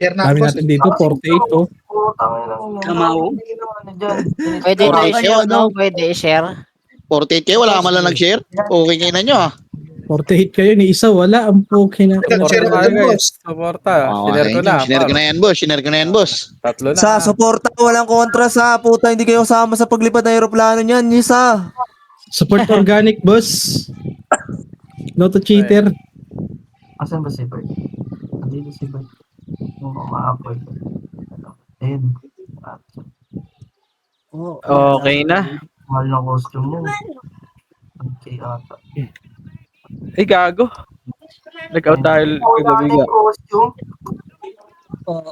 Share na Dami boss. natin dito, 48 oh. Kamao. Pwede na Okay kayo, i-share, no? ano? Pwede i-share. 48 kayo, wala ka man lang nag-share. Okay kayo na nyo, 48 kayo, ni isa wala. Ang puki na. Share Suporta ako tayo dyan, guys. boss. Suporta. Oo, Shiner ko na. Shiner ko na yan, boss. Shiner ko na yan, boss. Tatlo na. Sa suporta, walang kontra sa puta. Hindi kayo kasama sa paglipad ng aeroplano niyan. Isa. Support organic, boss. No to cheater. Asan ba si Bert? Andito si Bert. Yung ma-upload. Ayun. Okay na. Mahal ng costume niya. Okay ata. Ay, gago. Nag-out tayo kagabi nga. Costume?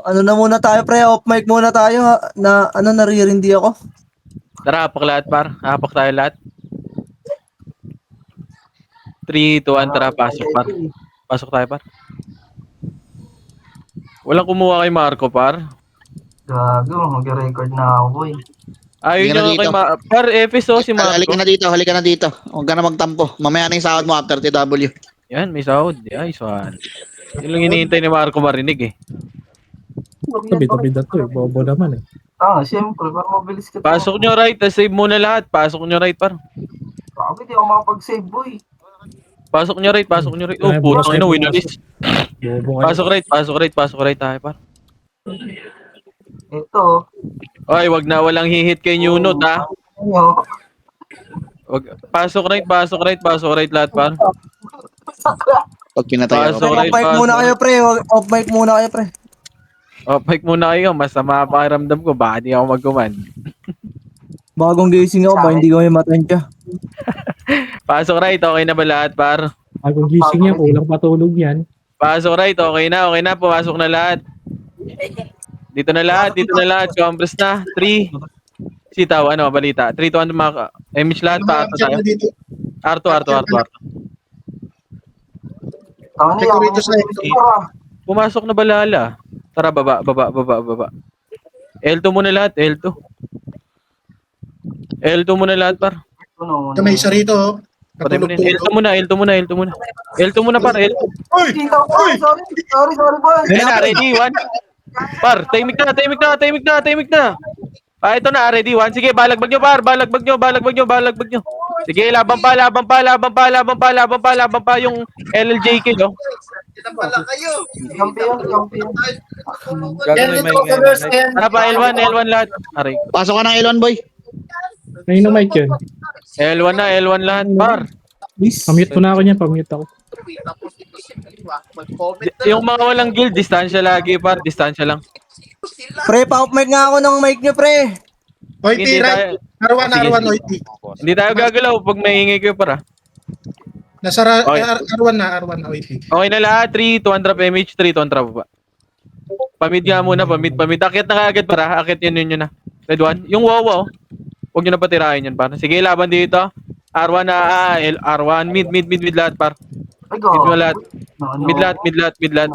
Ano na muna tayo, pre? Off mic muna tayo. Ha? Na, naririndi ako. Tara, hapak lahat, par. Hapak tayo lahat. 3, 2, 1, tara, pasok, par. Pasok tayo, par. Walang kumuha kay Marco, par. Gago, mag-record na ako eh. Ayun Halika na yung kay dito. Par, FSO si Marco. Halika na dito, halika na dito. Huwag ka na magtampo. Mamaya na yung sahod mo after TW. Yan, may sahod. Ay, saan. Yun lang hinihintay ni Marco marinig eh. Tabi-tabi na to eh. Bobo naman eh. Siyempre, para mabilis ka. Pasok nyo right, save muna lahat. Pasok nyo right, par. Grabe, di ako makapag-save, boy. Pasok nyo right, pasok nyo right. Oh, Ay, putang ina, bukas winalis. Bobo kayo. Pasok right tayo, par. Ito. Oy, wag na walang hihit kay Nunot, ha. Ano? Pasok right lahat, par. Pag pinatay Pasok ako. right, Off mic muna kayo, pre. Off mic muna kayo, pre. Mic muna kayo, masama pa pakiramdam ko, baka di ako magkuman. Bagong gising ako, ba hindi ko may matansya. Pasok right, okay na ba lahat, par? Bagong gising niya, kulang patulog yan. Pasok right, okay na, pumasok na lahat. Dito na lahat, compress na. 3, sitaw, ano, balita. 3, 2, 1, mga, image lahat, pa, tayo. Arto. Tani, ako Rito sa Pumasok na balala. Tara, baba. L2 muna lahat, L2 muna lahat, par. May isa rito, oh. Patay mo na yun. Natulog-tulog. L2 muna, par, L2. Uy! Sorry, boy. Ayan na, ready, 1. Par, timing na. Ito na, ready, 1. Sige, balagbag nyo, par. Balagbag nyo. Sige, laban pa yung LLJK, no? Champion. Gagawin may ngayon. Tara pa, L1 lahat. Aray. Pasok ka ng Elon, boy. Ngayon na mic yun. L1 lahat, par. Pamute ko na ako niyan, pamute ako. Yung mga walang guild, distansya lagi, par. Distansya lang. Pre, pa-off mic nga ako ng mic niyo, pre. OIT, Hindi right? Sige, R1, sige. OIT. Hindi tayo gagalaw pag maingay kayo, para. Nasa Okay. R1 OIT. Okay na lahat, 3, 2, 1, drop MH, 3, 2, 1, drop baba. Pamid nga muna, pamid. Akit na kagad, para. Akit yun na. Red 1. Yung wawa, oh. Huwag nyo na patirahin yan, par. Sige, laban dito. R1 na, R1, mid lahat, par. Mid mo lahat. Mid lahat. OIT, Mid lahat.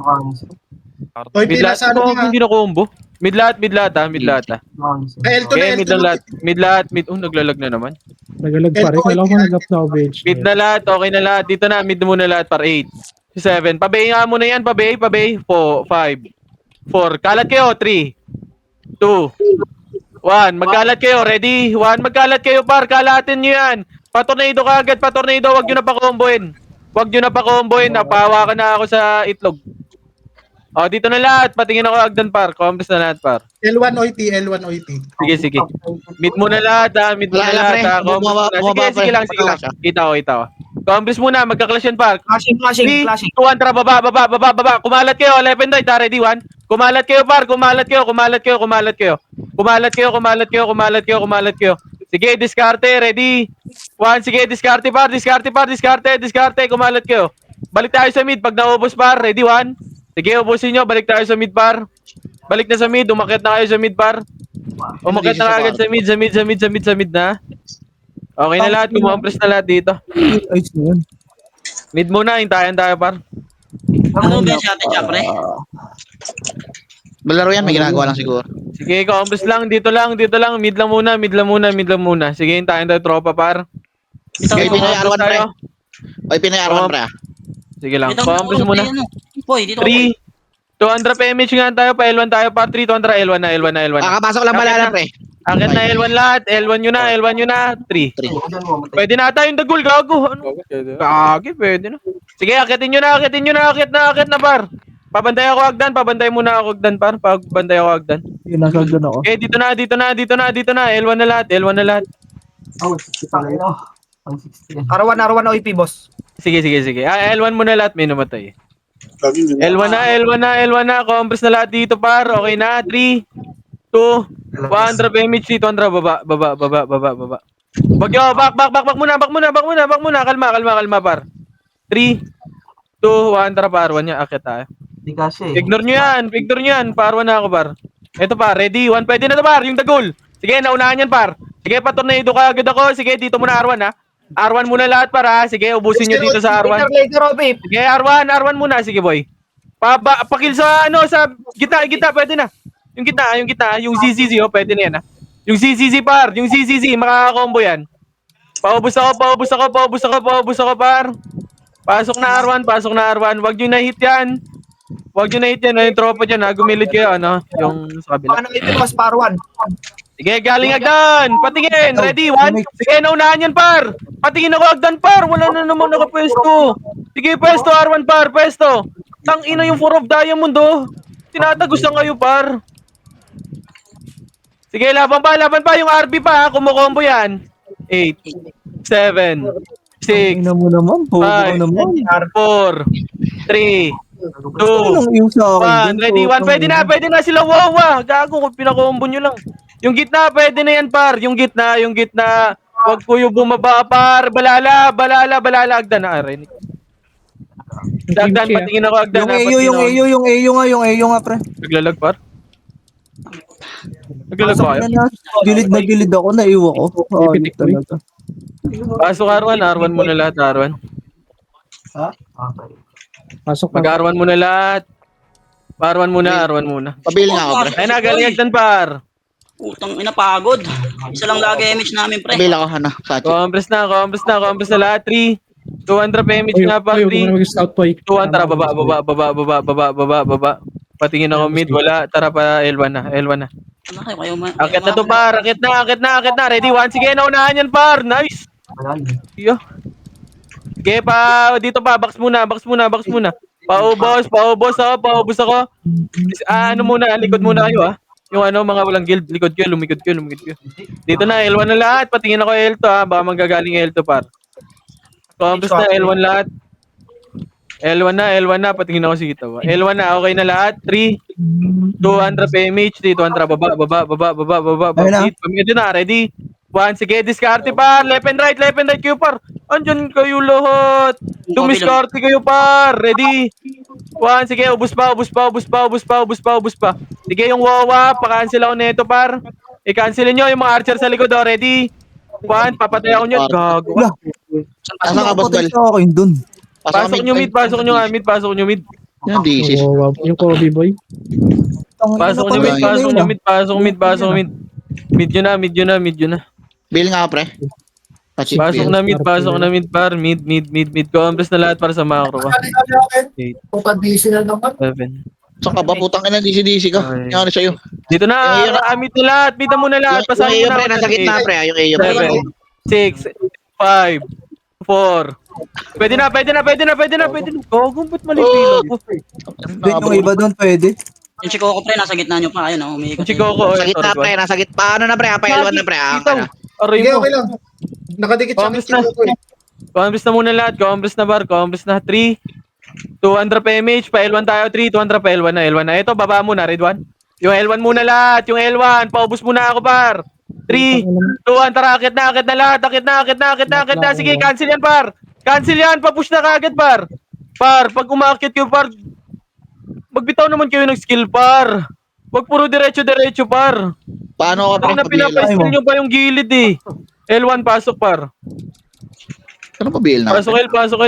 nasa ano nga? Hindi na combo. Mid lahat, ha. L2 Okay, na, mid L2 lang na. lahat. Mid lahat. Oh, naglalag na naman. Nagalag pa rin. Kala ko nag-up na ako bench. Mid na lahat, okay na lahat. Dito na, mid muna lahat, par 8. 7. Pabay nga muna yan, pabay. 4, 5, 4. Kalat kayo, 3, 2, 1. Magkalat kayo, ready? 1, magkalat kayo, par. Kalatin nyo yan. Patornado ka agad, patornado. Huwag nyo na pa-comboin. Napawa ka na ako sa itlog. O, dito na lahat. Patingin ako agdan, par. Compress na lahat, par. L1 OIT. Sige. Mid muna lahat, ha. Wala, pre. Sige lang. Kita ko. Compress muna, magka-clash yan, par. Clashing. 3, 2, 1, tara, baba. Kumalat kayo, left and right, ready, 1. Kumalat kayo, par. Kumalat kayo. Sige, diskarte, ready. 1, sige, diskarte, par. Kumalat kayo. Balik tayo sa mid, pag naubos, par. Ready, 1. Sige, ubusin nyo, balik tayo sa mid, par. Balik na sa mid, umakyat na kayo sa mid, par. Umakyat na agad sa mid na. Okay na lahat, kumompress na lahat dito. Ayos na yun. Mid muna, hintayan tayo, par. Ano ba siya atin siya, pre? Balaro yan, may ginagawa lang siguro. Sige, compress lang, dito lang. Mid lang muna. Sige, hintayin tayo, tropa, par. Okay, Pinay R1, pre. Oy, Pinay R1, pre. Sige lang, compress muna. Boy, dito 3, 2, 200 PMH nga tayo, pa L1 tayo, par 3, 200, L1 na, L1 na, L1 na. Kakapasok lang balala, pre. Akit na L1 lahat, L1 nyo na, L1 nyo na, 3. Pwede na tayo yung dagul, gago. Ano? Gagi, pwede na. Sige, akitin nyo na, akit na, par. Pabantay ako agdan, pabantay muna ako agdan, par. Pabantay ako agdan. Yun, nasa doon ako. Okay, dito na. L1 na lahat. Oh, tangina. 160. R1 OP, boss. Sige. L1 muna lahat, may namatay. L1 na. Compress na lahat dito, par. Okay na, 3, 2, 1, drop image dito, Andra. Baba. Bagyo, back muna. Kalma, par. 3, 2, 1, drop, par. 1 niya, akit tayo. Hindi kasi eh. Ignore nyo yan. Par 1 na ako, par. Ito, par. Ready? 1. Pwede na to, par. Yung dagol. Sige, naunahan yan, par. Sige, patornado ka agad ako. Sige, dito muna R1, ha. R1 muna lahat, par, ha. Sige, ubusin nyo dito sa R1. Later, OP. Sige, R1 muna. Sige, boy. Pakil sa, sa gitna. Pwede na. Yung gitna. Yung ZZZ, oh. Pwede na yan, ha. Yung ZZZ, par. Yung ZZZ. Makaka-combo yan. Paubos ako, par. Pasok na R1. Wag nyo na-hit yan. Yung tropa dyan, ha. Gumilid kayo, ano. Yung sa kabila. Paano ito, boss, par 1? Sige, galing agdan. Patingin. Ready? 1. Sige, naunahan yan, par. Patingin ako agdan, par. Wala na naman nakapwesto. Sige, pwesto, R1, par. Pwesto. Tang ina yung 4 of diamond, oh. Tinatagos na kayo, par. Sige, laban pa. Yung RB pa, ha. Kumukombo yan. 8, 7, 6, Ina mo naman, bobo ka 5, naman. 4, 3, 2, Anong yung sa akin? 1. Ready? 1. Pwede na sila. Wawa. Gago, kung pinakombo nyo lang. Yung gitna, pwede na yan, par. Yung gitna. Huwag ko yung bumaba, par. Balala. Agdan na, Ren. Agdan, patingin ako, agdan. Yung AU nga, pre. Naglalag, par. Naglalag ba kayo? Gilid ako, naiwa ko. Pipitik ko eh. Talaga. Pasok R1 muna lahat, R1. Okay. Pasok pa. Mag-R1 muna lahat. R1 muna. Pabili nga ako, pre. Ay na, galing agdan, par. Utang ina pagod. Isa lang lagi image namin, pre. Pabili ako, Hana. Sachi. Compress na lahat. 3, 200 PMH na, par. 3, Mag-scout po eh. 2, tara, baba. Patingin ako mid, wala. Tara pa, L1 na. Ano kayo Akit na to, par. Akit na. Ready? 1. Sige, naunahan yan, par. Nice. Iyo. Sige pa, dito pa. Box muna. Paubos ako. Ano muna, likod muna kayo, ha. Yung mga walang guild, likod ko, lumikod ko. Dito na, L1 na lahat. Patingin ako L2, ha. Baka manggagaling L2, par. Compress na, L1 lahat. L1 na, patingin ako si Gita ba. L1 na, okay na lahat. 3, 200 PMH, 200, baba. Pamilya na, ready? 1, sige, diskarte par. Left and right kayo, par. Andyan kayo lahat. Dumiskarte kayo, par. Ready? 1, sige, ubus pa. Sige, yung wawa, pa-cancel ako nito, par. I-cancel nyo yung mga archer sa likod, oh. Ready? 1, papatay ako nyo. Gago. Asa ka, boss Bal? Ako yun dun. Pasok nyo mid. Yan, DC. Yung Kobe boy. Pasok nyo mid. Mid yun na. Bili nga, pre. Sachi. Pasok na mid, par. Mid. Compress na lahat para sa macro ka. 8, 7. Saka ba, putang ina, DC ka. Ay. Yung ano sa'yo. Dito na, mid na lahat. Mid na muna lahat. Yung Pasahin AO, mo pre, na. nasa gitna, pre. Yung AO, pre. 7, 6, 5, 4. Pwede na. Gogo, ba't malipilo ko? Yung iba dun, pwede. Yung Chico ko, pre, nasa gitna nyo pa. Ayun, umiikot. Chico ko. Sa gitna, pre. Nasa gitna. Paano na, pre? Pa L1 na, pre. Aray Sige, mo. okay lang. Nakadikit sa Compress akin na. ko eh. Compress na muna lahat. Compress na. 3, 200 PMH. Pa L1 tayo. 3, 200 pa L1 na. Ito, baba muna. Red 1. Yung L1 muna lahat. Yung L1. Paubos muna ako, par. 3, 2, 1. Tara, akit na lahat. Akit na. Sige, cancel yan, par. Cancel yan. Papush na kagad, par. Par, pag umakit kayo, par. Magbitaw naman kayo ng skill, par. Wag puro diretso, par. Paano ka, pre? Pag na pinapaskill nyo pa yung gilid, eh. L1, pasok, par. Ano pabili na? Pasok L. Saan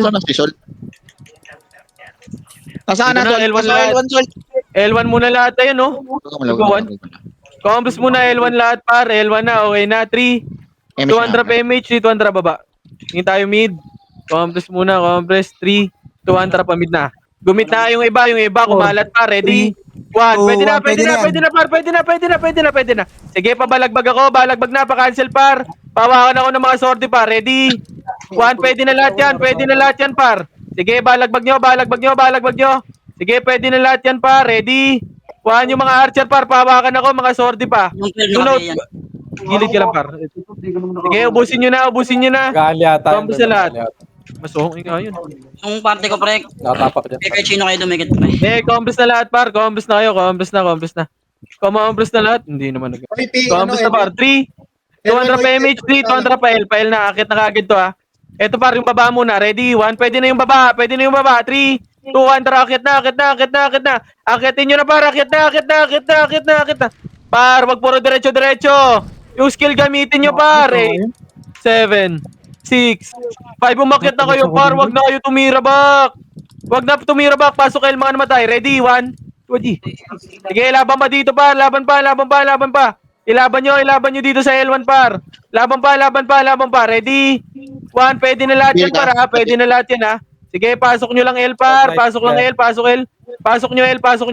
na si Sol? Nasaan na, Dito na, Sol? L1 Pasok lahat. L1, Sol. L1 muna lahat, ayun, no? Compress muna L1 lahat, par. L1 na, okay na. 3, 200 PMH, 200 baba. Tingin tayo mid. Compress muna, 3, 200 pa mid na. Gumit na yung iba kumalat pa. Ready? 1. Pwede na, pwede na, pwede na, par. Pwede na. Sige, pabalagbag ako. Balagbag na, pa-cancel, par. Pawakan ako ng mga sorte, par. Ready? 1. Pwede na lahat yan, par. Sige, balagbag nyo. Sige, pwede na lahat yan, par. Ready? 1. Yung mga archer, par. Pawakan ako, mga sorte pa. Yung 12 Yung na note. yan. Gilid ka lang, par. Sige, ubusin nyo na. Gali ata. Combos na lahat. Masuhong nga yun. Yung party ko, pre. Natapak dyan. Kaya chino kayo dumikit, pre. Combos na lahat, par. Combos na kayo. Combos na. Combos na lahat. Hindi naman nag- OIP, Combos na, par. 3. 200 pa MH, 3. 200 pa L. Pail na. Akit na kagad to, ha. Ito, par. Yung baba muna. Ready? 1. Pwede na yung baba. 3. 200. Akit na. Akitin nyo na, par. Akit na. Par, wag puro diretso. Yung skill gamitin nyo, par. 8, 7, 6, 5. Umakit na kayo, par. Wag na kayo tumira back. Pasok kayo mga namatay. Ready? 1, 2, Sige, laban pa dito, par. Laban pa. Ilaban nyo dito sa L1, par. Laban pa. Ready? 1. Pwede na lahat yan, par, ha. Pwede na lahat yan, ha. Sige, pasok nyo lang L, par. Pasok nyo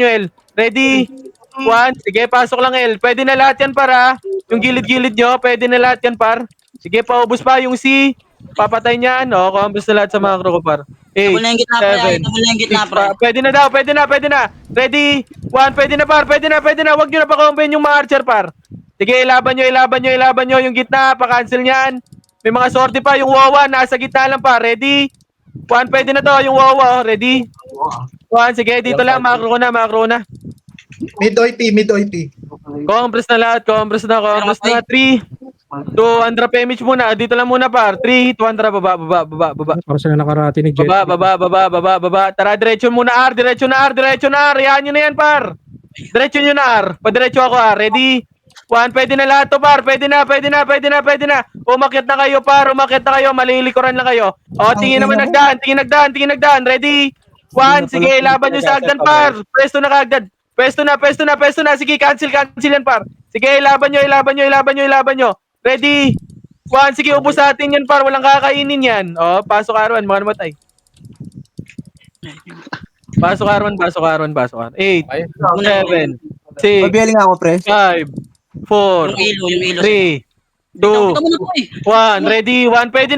L. Ready? 1. Sige, pasok lang L. Pwede na lahat yan, par, ha. Yung gilid-gilid nyo, pwede na lahat yan, par. Sige, paubos pa yung C. Papatay niyan. O, combos na lahat sa mga ko, par. 8, Double na yung gitna, pre. 7, Double na yung gitna, 6, pre. Pwede na daw. Ready? 1. Pwede na, par. Pwede na. Huwag nyo na pa-combine yung mga archer, par. Sige, ilaban nyo. Yung gitna, pa-cancel niyan. May mga sorte pa. Yung wawa, nasa gitna lang, par. Ready? 1. Pwede na to. Yung wawa, ready? 1. Sige, dito lang. Macro na. Mid OIP. Compress na lahat. 3. 200 PMH muna. Dito lang muna, par. 3. 200. Baba. Para sila nakarati ni Jet. Baba. Tara, diretso muna, R. Diretso na, R. Yan nyo na yan, par. Diretso nyo na, R. Padiretso ako, R. Ready? 1. Pwede na lahat to, par. Pwede na. Umakyat na kayo, par. Malilikuran lang kayo. O, tingin naman nagdaan. Ready? 1. Sige, laban nyo sa agdan, par. Pwesto na kagad. Pwesto na. Sige, cancel yan, par. Sige, laban nyo. Ready? 1. Sige, ubos sa atin yan, par. Walang kakainin yan. O, pasok Arwan. Mga namatay. Pasok Arwan. 8, 7, 6, Mabiyaling ako, pre. 5, 4, Yung ilo. 3, 2, Tama na po, eh. 1. Ready? 1. Pwede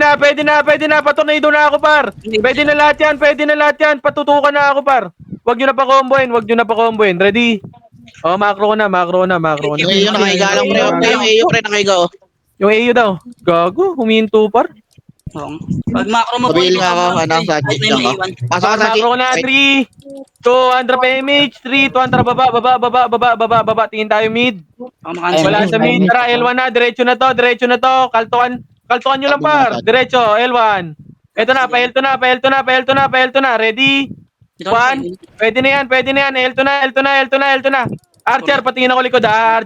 na. Patornado na ako, par. Pwede na lahat yan. Patutukan na ako, par. Huwag nyo na pa-comboin. Ready? O, macro na. Yung iyo nakahiga lang, pre. Yung iyo, pre, nakahiga, oh. Yung AU daw. Gago, huminto, par. Oo. Pag macro mo po, Mabili nga ako, sa Ay, check may lang, oh. iwan. Pasok ka sa check. Macro na, 3, 200 PMH, 3, 200 baba. Tingin tayo mid. Wala sa mid. Tara, L1 na. Diretso na to. Kaltukan nyo lang, par. Diretso, L1. Ito na, pa-L2 na. Ready? 1. Pwede na yan. L2 na. Archer, patingin ako likod, ha.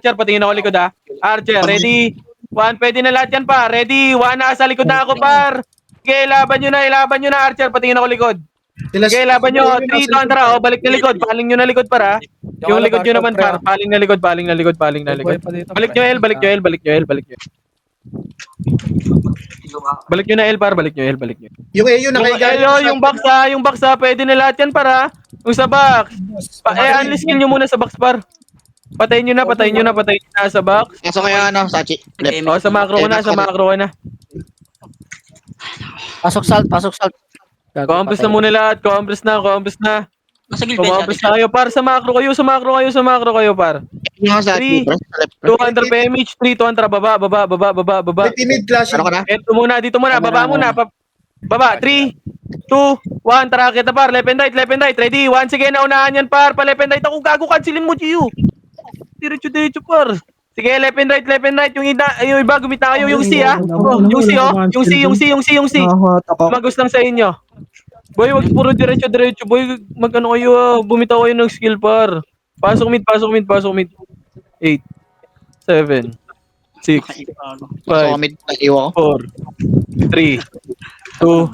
Archer, ready? 1. Pwede na lahat yan, par. Ready? 1. Nasa likod na ako, par. Sige, laban nyo na. Archer, patingin ako likod. Sige, laban nyo. 3, 200. O, balik na likod. Paling nyo na likod, par, ha. Yung likod nyo naman, par. Paling na likod. Balik nyo, L. Balik nyo na, L, par. Yung AU nakahiga. Yung box, ha. Pwede na lahat yan, par, ha. Yung sa box. Unless skill nyo muna sa box, par. Patayin nyo na sa box. Pasok kayo, sa check. O, sa macro ko na. Pasok salt. Compress na muna lahat. Compress na. Nasa gilid Compress na kayo, par. Sa macro kayo, par. Yung sa 3, check, pre. 200 PMH, 3, 200, baba. Mid clash. Ano ka na? Ito muna, dito muna. Baba muna. Baba. 3, 2, 1. Tara, kita, par. Left and right. Ready? 1. Sige, naunahan yan, par. Pa-left and right. Ako gago, cancelin mo, Gio. Diretso, par. Sige, left and right. Yung iba, gumita kayo. Yung C, ha. Yung C, oh. Yung C. Magus lang sa inyo. Boy, wag puro diretso. Boy, magano kayo, bumitaw kayo ng skill, par. Pasok mid. 8, 7, 6, 5, 4, 3, 2,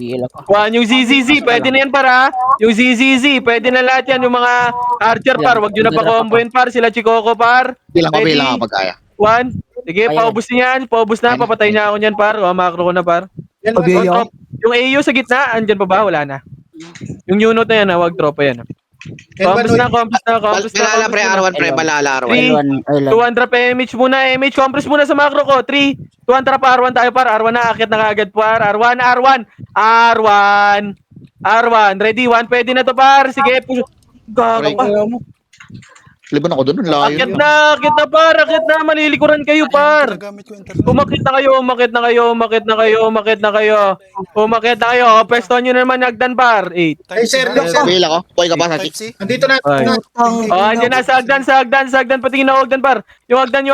1. Yung ZZZ, pwede na yan, para. Yung ZZZ, pwede na lahat yan. Yung mga archer, par. Wag nyo na pa-comboin, par. Sila Chikoko, par. Bilang ka pag-aya. 1. Sige, paubos niyan. Papatay niya ako niyan, par. O, macro ko na, par. Pabiyaling ako. Yung AU sa gitna, andyan pa ba? Wala na. Yung unit na yan, wag tropa yan. Compass na, compass na, compass na. Balala pre, R1 pre, balala R1. 3, 200 pa MH muna, MH, compress muna sa macro ko. 3, 200 pa R1 tayo par. R1 na, akit na kagad par. R1. Ready, 1, pwede na to par. Sige, push. Gago pa. Liban ako doon, layo. Akit na par, akit na. Malilikuran kayo par. Umakit na kayo. Pesto nyo naman, Agdan par. 8. Ay, sir, look, sir. Wheel ako. Boy ka ba sa chick? Andito na. Ay. Andyan na sa Agdan. Patingin na Agdan par. Yung Agdan,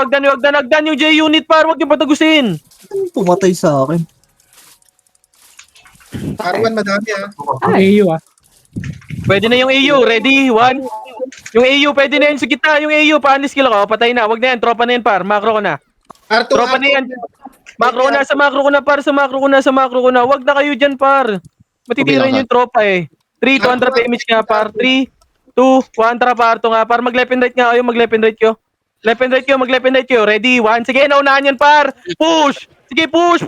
yung J-unit par. Huwag yung patagusin. Pumatay sa akin. R1 madami AU ah. Pwede na yung AU. Ready? 1. Yung AU, pwede na yun sa gitna. Yung AU, pa-unless kill ako. Patay na. Wag na yan. Tropa na yan par. Macro ko na. R2, Tropa na yan. Macro ko na. Sa macro ko na. Wag na kayo dyan par. Matitira Okay, yung tropa eh. 3, 200 image nga par. 3, 2, 1, tara par. Ito nga par. Mag-left and right nga kayo. Mag-left and right kayo. Ready? 1. Sige, naunahan yan par. Push. Sige, push.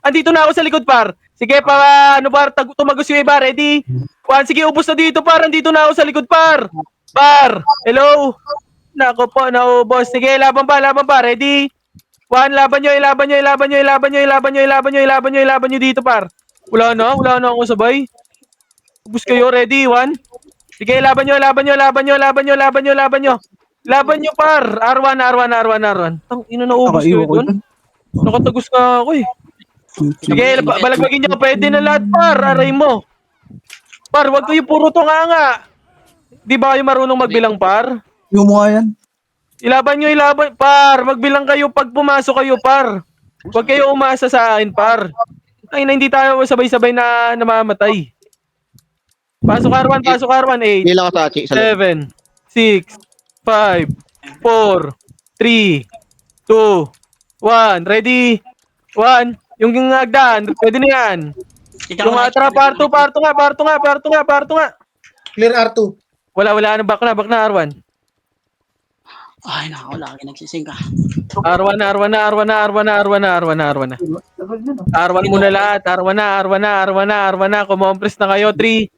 Andito na ako sa likod par. Sige pa, ano par, tumagos yung iba. Ready? 1. Sige, ubos na dito par. Andito na ako sa likod par. Par. Hello. Nako po, naubos. Sige, laban pa. Ready? 1, laban nyo dito par. Wala na ako sabay. Ubos kayo, ready? 1. Sige, laban nyo. Laban nyo par. R1. Tang ina na ubos kayo doon. Nakatagos ka ako eh. Sige, balagbagin nyo. Pwede na lahat par. Aray mo. Par, wag kayo puro nga. Di ba kayo marunong magbilang par? Yung mga yan. Ilaban par. Magbilang kayo pag pumasok kayo par. Huwag kayo umasa sa akin par. Ay na hindi tayo sabay-sabay na namamatay. Pasok R1. 8, Wheel ako sa chick. 7, 6, 5, 4, 3, 2, 1. Ready? 1. Yung Agdan, pwede na yan. Yung Atra, parto nga. clear R2. Wala, back na R1. Ay, nako, lagi nagsising ka. R1 na. R1 muna lahat. R1 na. Kumompress na kayo. 3,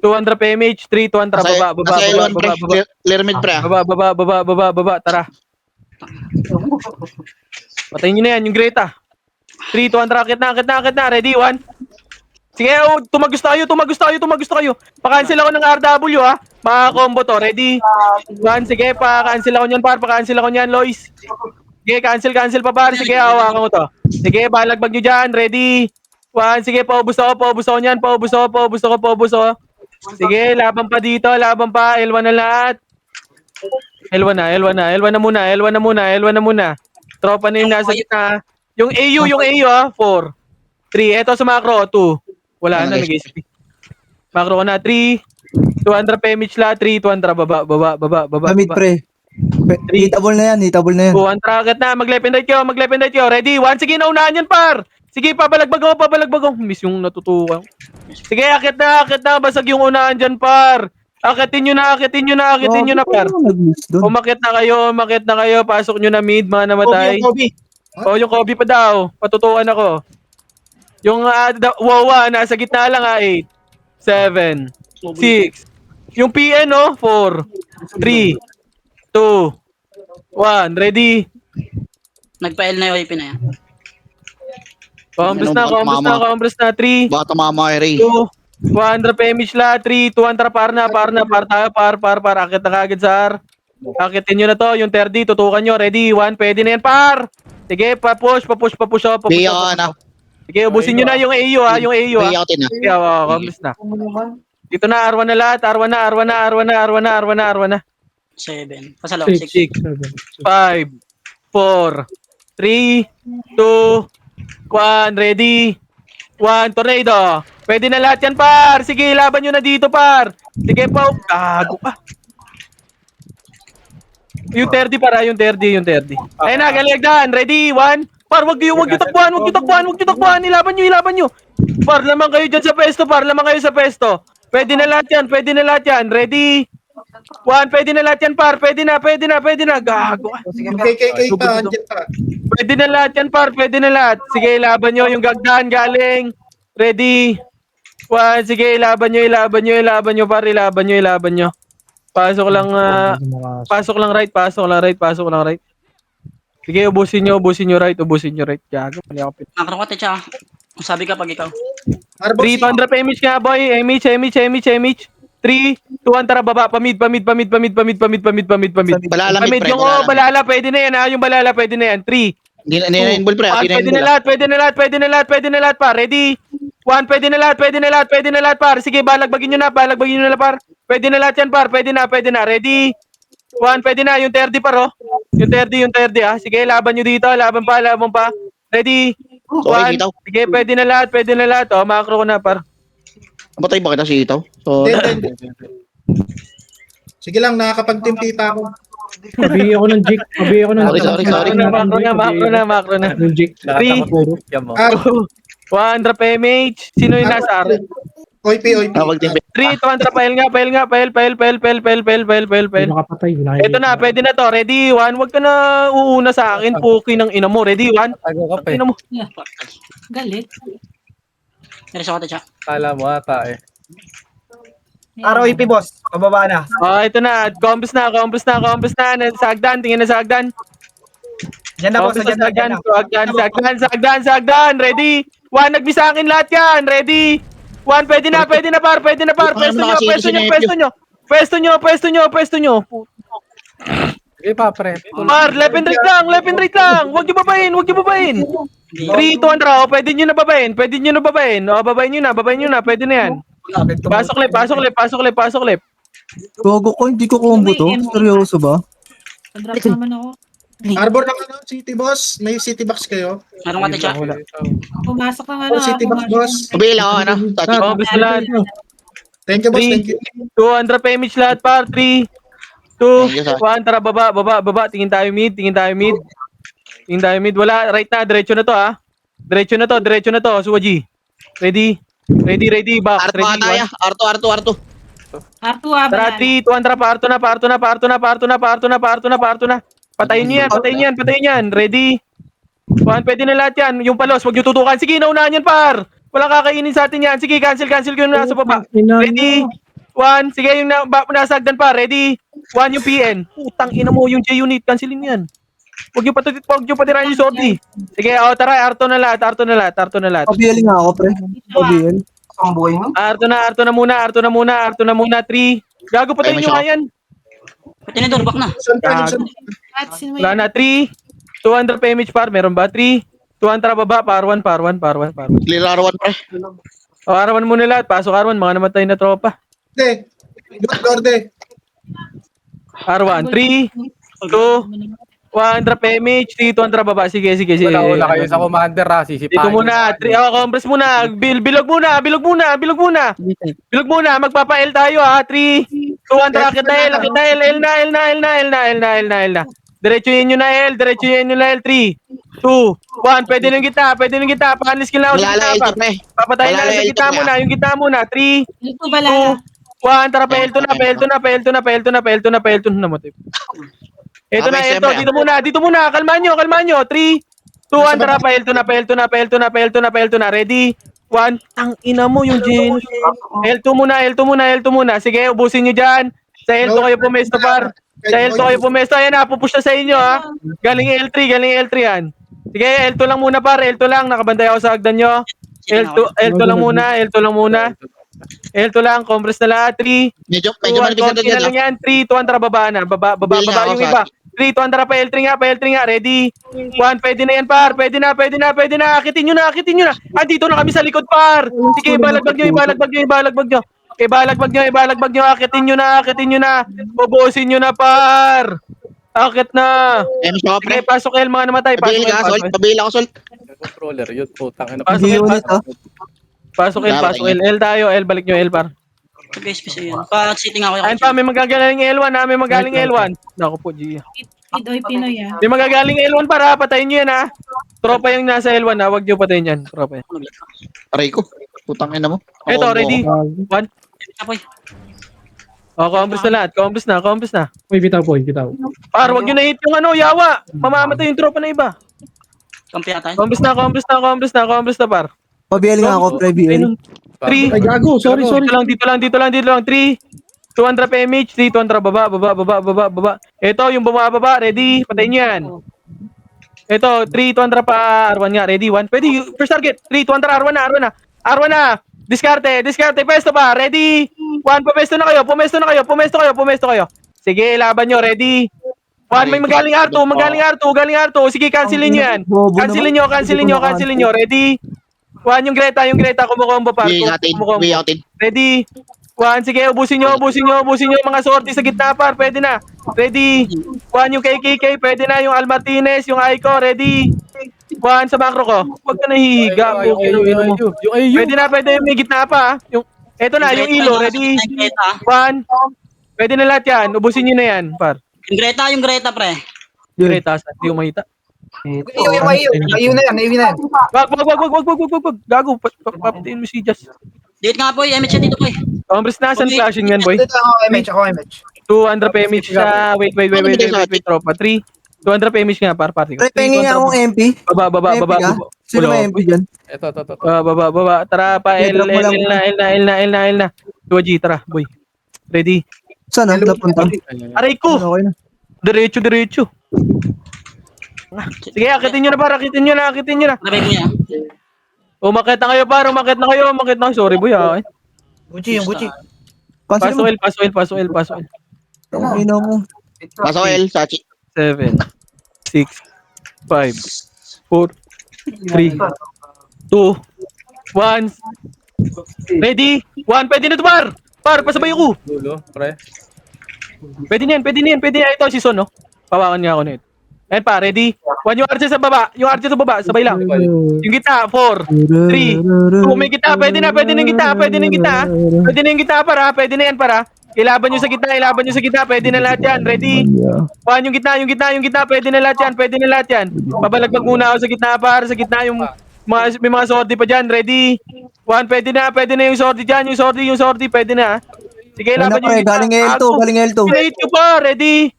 200 PMH. 3, 200. Baba. Nasa L1 pre. Clear mid pre. Baba. Tara. Patayin nyo na yan, yung Greta. 3, 200. Akit na. Ready? 1. Sige, tumagos tayo. Pa-cancel ako ng RW ha. Mga combo to. Ready? 1. Sige, pa-cancel ako niyan par. Lois. Sige, cancel pa par. Sige, hawakan ko to. Sige, balagbag nyo dyan. Ready? 1. Sige, paubos ako niyan. Paubos ako. Sige, laban pa dito. L1 na lahat. L1 na muna. Tropa na yung nasa gitna. Yung AU ha. 4, 3. Eto sa macro. 2. Wala na, nag-SP. Macro ko na. 3, 200 PMH lahat. 3, 200. Baba. Gamit pre. Hitable na yan. 200 agad na. Mag-left and right kayo. Ready? 1. Sige, naunahan yan par. Sige, pabalagbag ako. Miss yung natutuwa. Sige, akit na. Basag yung unahan dyan par. Akitin nyo na par. Umakit na kayo. Pasok nyo na mid, mga namatay. Yung Kobe pa daw. Patutuan ako. Yung Wawa, nasa gitna lang 8, 7, 6. Yung PN, 4, 3, 2, 1. Ready? Nagpa-L na yung IP na yan. Compress na. 3, Baka tumama kay Ray. 2, 200 PMH lahat. 3, 200 par tayo. Par. Akit na kagad sa R. Akitin nyo na to. Yung 30, tutukan nyo. Ready? 1. Pwede na yan par. Sige, pa-push. Sige, ubusin nyo na yung AU ha. Ray ako tin ha. Sige, compress na. Dito na, R1 na lahat. R1 na. 7. Pasalaw, 6, 6. 5, 4, 3, 2, 1. Ready? 1. Tornado. Pwede na lahat yan, par. Sige, laban nyo na dito, par. Sige, pa. Gago pa. Yung 30 para, yung 30. Ayun na, galigdan. Ready? 1. Par, wag yung takbuhan. Ilaban nyo. Par, lamang kayo dyan sa pesto, Pwede na lahat yan. Ready? 1. Pwede na lahat yan, par. Pwede na. Gago ka. Yung KKK pa, andyan pa. Pwede na lahat yan, par. Sige, laban nyo. Yung gagdan galing. Ready? 1, sige, ilaban nyo, par, ilaban nyo. Pasok lang, pasok lang right. Sige, ubusin nyo right. Gago, mali ako. Macro ka, Techa. Sabi ka pag ikaw. Arbor 3, 200 pa image nga, boy. Image. 3, 2, tara, baba. Pamid. Balalang Pamid, pre. yung balala, pwede na yan, ha? Yung balala, pwede na yan. 3, Hindi na involve pre. Hindi na pwede na involve. lahat, pa. Ready? 1, pwede na lahat, par. Sige, balagbagin nyo na, par. Pwede na lahat yan, par. Pwede na. Ready? 1, pwede na. Yung 30, par, oh. Yung 30, ha. Sige, laban nyo dito. Laban pa. Ready? Okay, 1. Itaw. Sige, pwede na lahat. Oh, macro ko na, par. Matay ba kita si Itaw? So, Hindi. Sige lang, nakakapag-timpi pa ako. Pabi ako ng jig. Sorry. Macro na. Yung jig. 3, Ah, 1, drop image. Sino yung nasa R? OIP. tawag din. 3, 2, pael nga. Yung nakapatay. Ito na, pwede na to. Ready, 1. Huwag ka na uuna sa akin. Puki ng ina mo. Ready, 1. Ina mo. Galit. Nireso ka, Techa. Kala mo ata eh. ROEP boss, pababa na. Oh, ito na. Compass na. Sagdan. Tingin na sagdan. Diyan na boss, diyan na. Sagdan. Ready? 1, nagbisa akin lahat yan. Ready? 1, pwede na, par. Pwesto nyo. Sige pa, pre. Par, left and right lang. Huwag nyo babayin. 3, 200. Oh, pwede nyo na babayin. Oh, babayin nyo na. Pwede na yan. Pasok left. Gogo ko, hindi ko combo to. Seryoso ba? Drop naman ako. Arbor ng city boss. May city box kayo. Meron ka, Techa. Pumasok ng Oh, city box boss. Pabila ako, ano? Touch. Compass na lahat. Thank you boss, thank you. 200 pa image lahat, par. 3, 2, 1. Tara, baba. Tingin tayo mid. Wala, right na. Diretso na to, ha. Diretso na to. Suwaji. Ready? Box. Arto Ready? ataya. Arto. R2 Tara, 3, 200 parto na. Patayin nyo yan. Ready? 1, pwede na lahat yan. Yung palos, wag nyo tutukan. Sige, naunahan yan, par. Walang kakainin sa atin yan. Sige, cancel ko yung nasa baba. Ready? 1, sige, yung nasagdan pa. Ready? 1, yung PN. Putang ina mo, yung J-unit. Cancelin yan. Wag nyo patirahan yung sortie. Sige, tara, Arto na lahat. Pabiel nga ako, pre. Pabiel. Ang buhay mo? Arto na muna. 3. Gago, patayin nyo nga yan. Tinidor, back na. Saan pa? At sino Wala na, 3. 200 pa image, par. Meron ba? 3. 200 baba, par 1. Clear R1 pre. O, R1 muna lahat. Pasok R1, mga namatay na tropa. Hindi. Gorde. R1, 3, 2, 1, drop image, 3, 200 baba. Sige. Wala kayo sa commander ha. Sisipahin. Dito muna, 3, compress muna. Bilog muna. Magpapa-L tayo, ha. 3, 200, akit na L na. Diretsuhin nyo na L, 3, 2, 1. Pwede nung kita. Panis kill na ako sa Wala gitna, ito pre. Papatayin na Wala sa gitna ito, muna. Yung gitna muna. 3, Ito balala. 1, tara, pelto na. Namatay. Ito na, Okay, ito. siyempre. Dito muna. Kalmahan nyo. 3, 2, 1, tara, pelto na. Ready? 1. Ang ina mo yung Jin. L2 muna. Sige, ubusin nyo dyan. Sa L2 kayo pumesto, par. Ayan na, pupush na sa inyo, ha. Galing L3 yan. Sige, L2 lang muna, par. L2 lang. Nakabantay ako sa hagdan nyo. L2 lang muna. L2 lang, compress na lahat. 3, Medyo 2, 1, malipit na konti na dyan. lang yan. 3, 200, baba na. Baba yung iba. 3, 200, pa L3 nga. Ready? 1, pwede na yan, par. Pwede na. Akitin nyo na. Andito na kami sa likod, par. Sige, ibalagbag nyo. Akitin nyo na. Bobosin nyo na, par. Akit na. Siya pre. Sige, pasok L, mga namatay. Pabila ko, Sol. Controller yun. Putang ina. Pasok L, Unit, ha? pasok L. L tayo. L, balik nyo L, par. Pag-SPC yan. Pa-sitting ako. Ayun pa, may magagaling L1. Naku po, Gia. Idoy Pinoy ah. May magagaling L1 para patayin nyo yan, ha. Tropa yung nasa L1, ha. Huwag nyo patayin yan. Tropa yan. Aray ko. Putang ina mo. Eto, ready? 1. Apoy. O, compass na. Uy, bitaw. Par, huwag nyo na hit yung yawa. Mamamatay yung tropa na iba. Kampi ata. Compass na, par. Pabiel nga ako, pre. Biel. 3, Ay, gago. Sorry. dito lang. 3, 200 PMH, 3, 200 baba. Ito, yung bumababa, ready? Patayin nyo yan. Ito, 3, 200 pa, R1 nga, ready? 1, pwede, first target, 3, 200, R1 na. Diskarte, pesto pa, ready? 1, pumesto na kayo. Sige, laban nyo, ready? 1, may magaling R2. Sige, cancelin nyo yan. Bobo Cancelin nyo, ready? 1, yung Greta, kumukombo pa. Way outin. Ready? 1, sige, ubusin nyo mga sortie sa gitna par, pwede na. Ready? 1, yung KKK, pwede na. Yung Al Martinez, yung Aiko, ready? 1, sa macro ko. Huwag ka nahihiga. Yung AU. Pwede may gitna pa. Eto na, yung Ilo, ready? 1, pwede na lahat yan. Ubusin nyo na yan, par. Yung Greta, pre. Greta, hindi ko makita. Ayun na yan. Wag. Gago, papatayin mo si Jazz. Dito nga po, MH dito po eh. Ombres na, saan flashing yan, boy? Ako MH. 200 PMH sa wait, tropa. 3, 200 PMH nga party. Pre, pengi nga akong MP. Baba. Sino may MP dyan? Ito. Baba. Tara pa, L na. 2G, tara, boy. Ready? Saan na? Napunta? Aray ko! Okay na. Diretso. Sige, akitin nyo na. Nabay mo yan. Umakit na kayo, par. Sorry, boy, ha. Gucci. Cancel mo. Pass oil. Ang ina mo. Paso L, Sachi. 7, 6, 5, 4, 3, 2, 1. Ready? 1, pwede na to, par. Par, pasabay ako. Dulo, pre. Pwede na yan. Ito, si Son, no? Pawakan niya ako nito. Ayan pa, ready? 1, yung RJ sa baba. Sabay lang. Yung gitna, 4, 3, 2, may gitna. Pwede na yung gitna, para. Pwede na yan, para. Ilaban nyo sa gitna, pwede na lahat yan. Ready? 1, yung gitna, pwede na lahat yan. Pabalagbag muna ako sa gitna, para. Sa gitna, may mga sortie pa dyan. Ready? 1, pwede na yung sortie dyan. Yung sortie, pwede na. Sige, laban nyo yung gitna. Galing L2. Pinahit nyo pa, ready?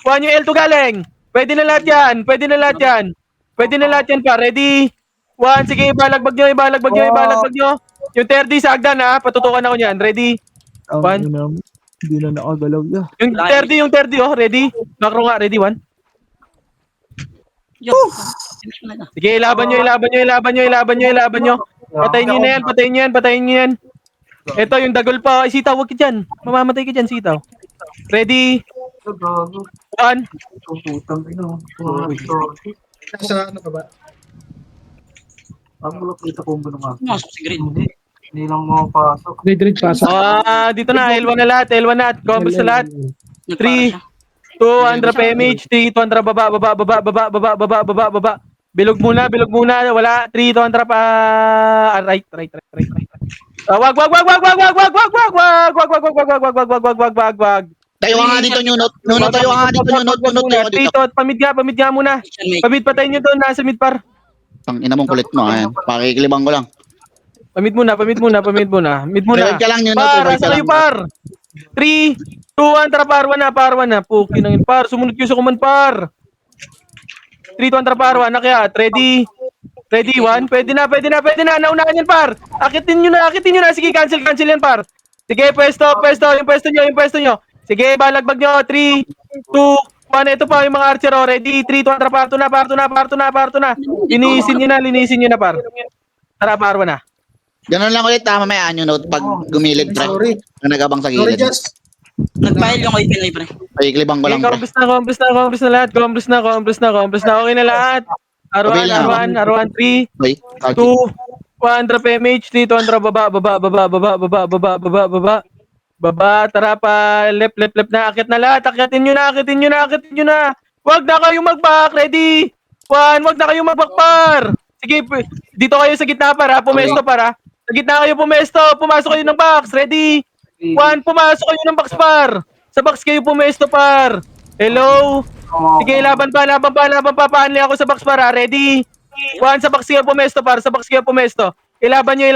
1, yung L2 galing. Pwede na lahat yan pa, ready? 1, sige, ibalagbag nyo. Yung 30 sa agdan, ha? Patutukan ako niyan, ready? 1. Hindi na nakagalaw niya. Yung 30, oh, ready? Macro nga, ready? 1. Sige, ilaban nyo. Patayin nyo yan. Ito, yung dagol pa. Ay, sitaw, huwag ka dyan. Mamamatay ka dyan, sitaw. Ready? 1. Nasa ano ka ba? Si Green. Hindi lang mapasok. Grade pasok. Dito na, L1 na lahat. Combos na lahat. 3, 200 PMH, 3, 200 baba. Bilog muna. Wala. 3, 200 pa. Right. Wag. Tayo ka nga dito, Nunot. Tayo ka nga dito. Pamid nga muna. Pamid, patayin nyo doon. Nasa mid par. Ang ina mong kulit mo, ayan. Pakikilibang ko lang. Pamid muna. Mid muna. Revive ka lang, Nunot. Par, asa kayo par? 3, 2, 1, tara par 1 na. Puki nangin par. Sumunod kayo sa command par. 3, 2, 1, tara par 1 na kaya. Ready? 1. Pwede na. Naunahan yan par. Akitin nyo na. Sige, cancel yan par. Sige, pwesto. Yung pwesto nyo. Sige, balagbag nyo. 3, 2, 1. Ito pa yung mga archer. Ready? 3, 2, 1, tara parto na. Linisin nyo na par. Tara par 1 na. Ganun lang ulit, mamaya, Nunot, pag gumilid, pre. Sorry. Nagabang sa Sorry, gilid. Just. Nag-file yung kay Pinoy, pre. Pakikilibang ko lang, pre. Compres na lahat. Okay na lahat. R1, 3, Hoy, 2, 100 PMH, 3, 200 baba, tara pa, left na, akit na lahat, akitin nyo na. Wag na kayo mag-back, ready? 1, wag na kayo mag-back par. Sige, dito kayo sa gitna para, pumesto para. Sa gitna kayo pumesto, pumasok kayo ng box, ready? 1, pumasok kayo ng box par. Sa box kayo pumesto par. Hello? Sige, laban pa, paanli ako sa box para, ready? 1, sa box kayo pumesto par, Ilaban nyo,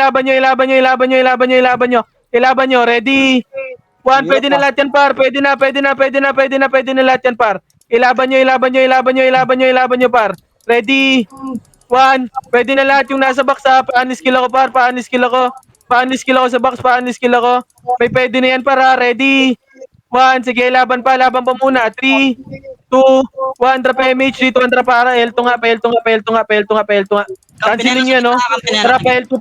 ready? 1, pwede na lahat yan par, pwede na lahat yan par. Ilaban nyo par. Ready? 1, pwede na lahat yung nasa box ha, paanis kill ako par, Pa-unleash kill ako sa box, pa-unleash kill ako. May pwede na yan para, ready. 1, sige, laban pa muna. 3, 2, 1, drop MH, 3, 2, drop para, L2 nga, pa L2 nga. Cancelin nyo yan, no? Tara, pa L2.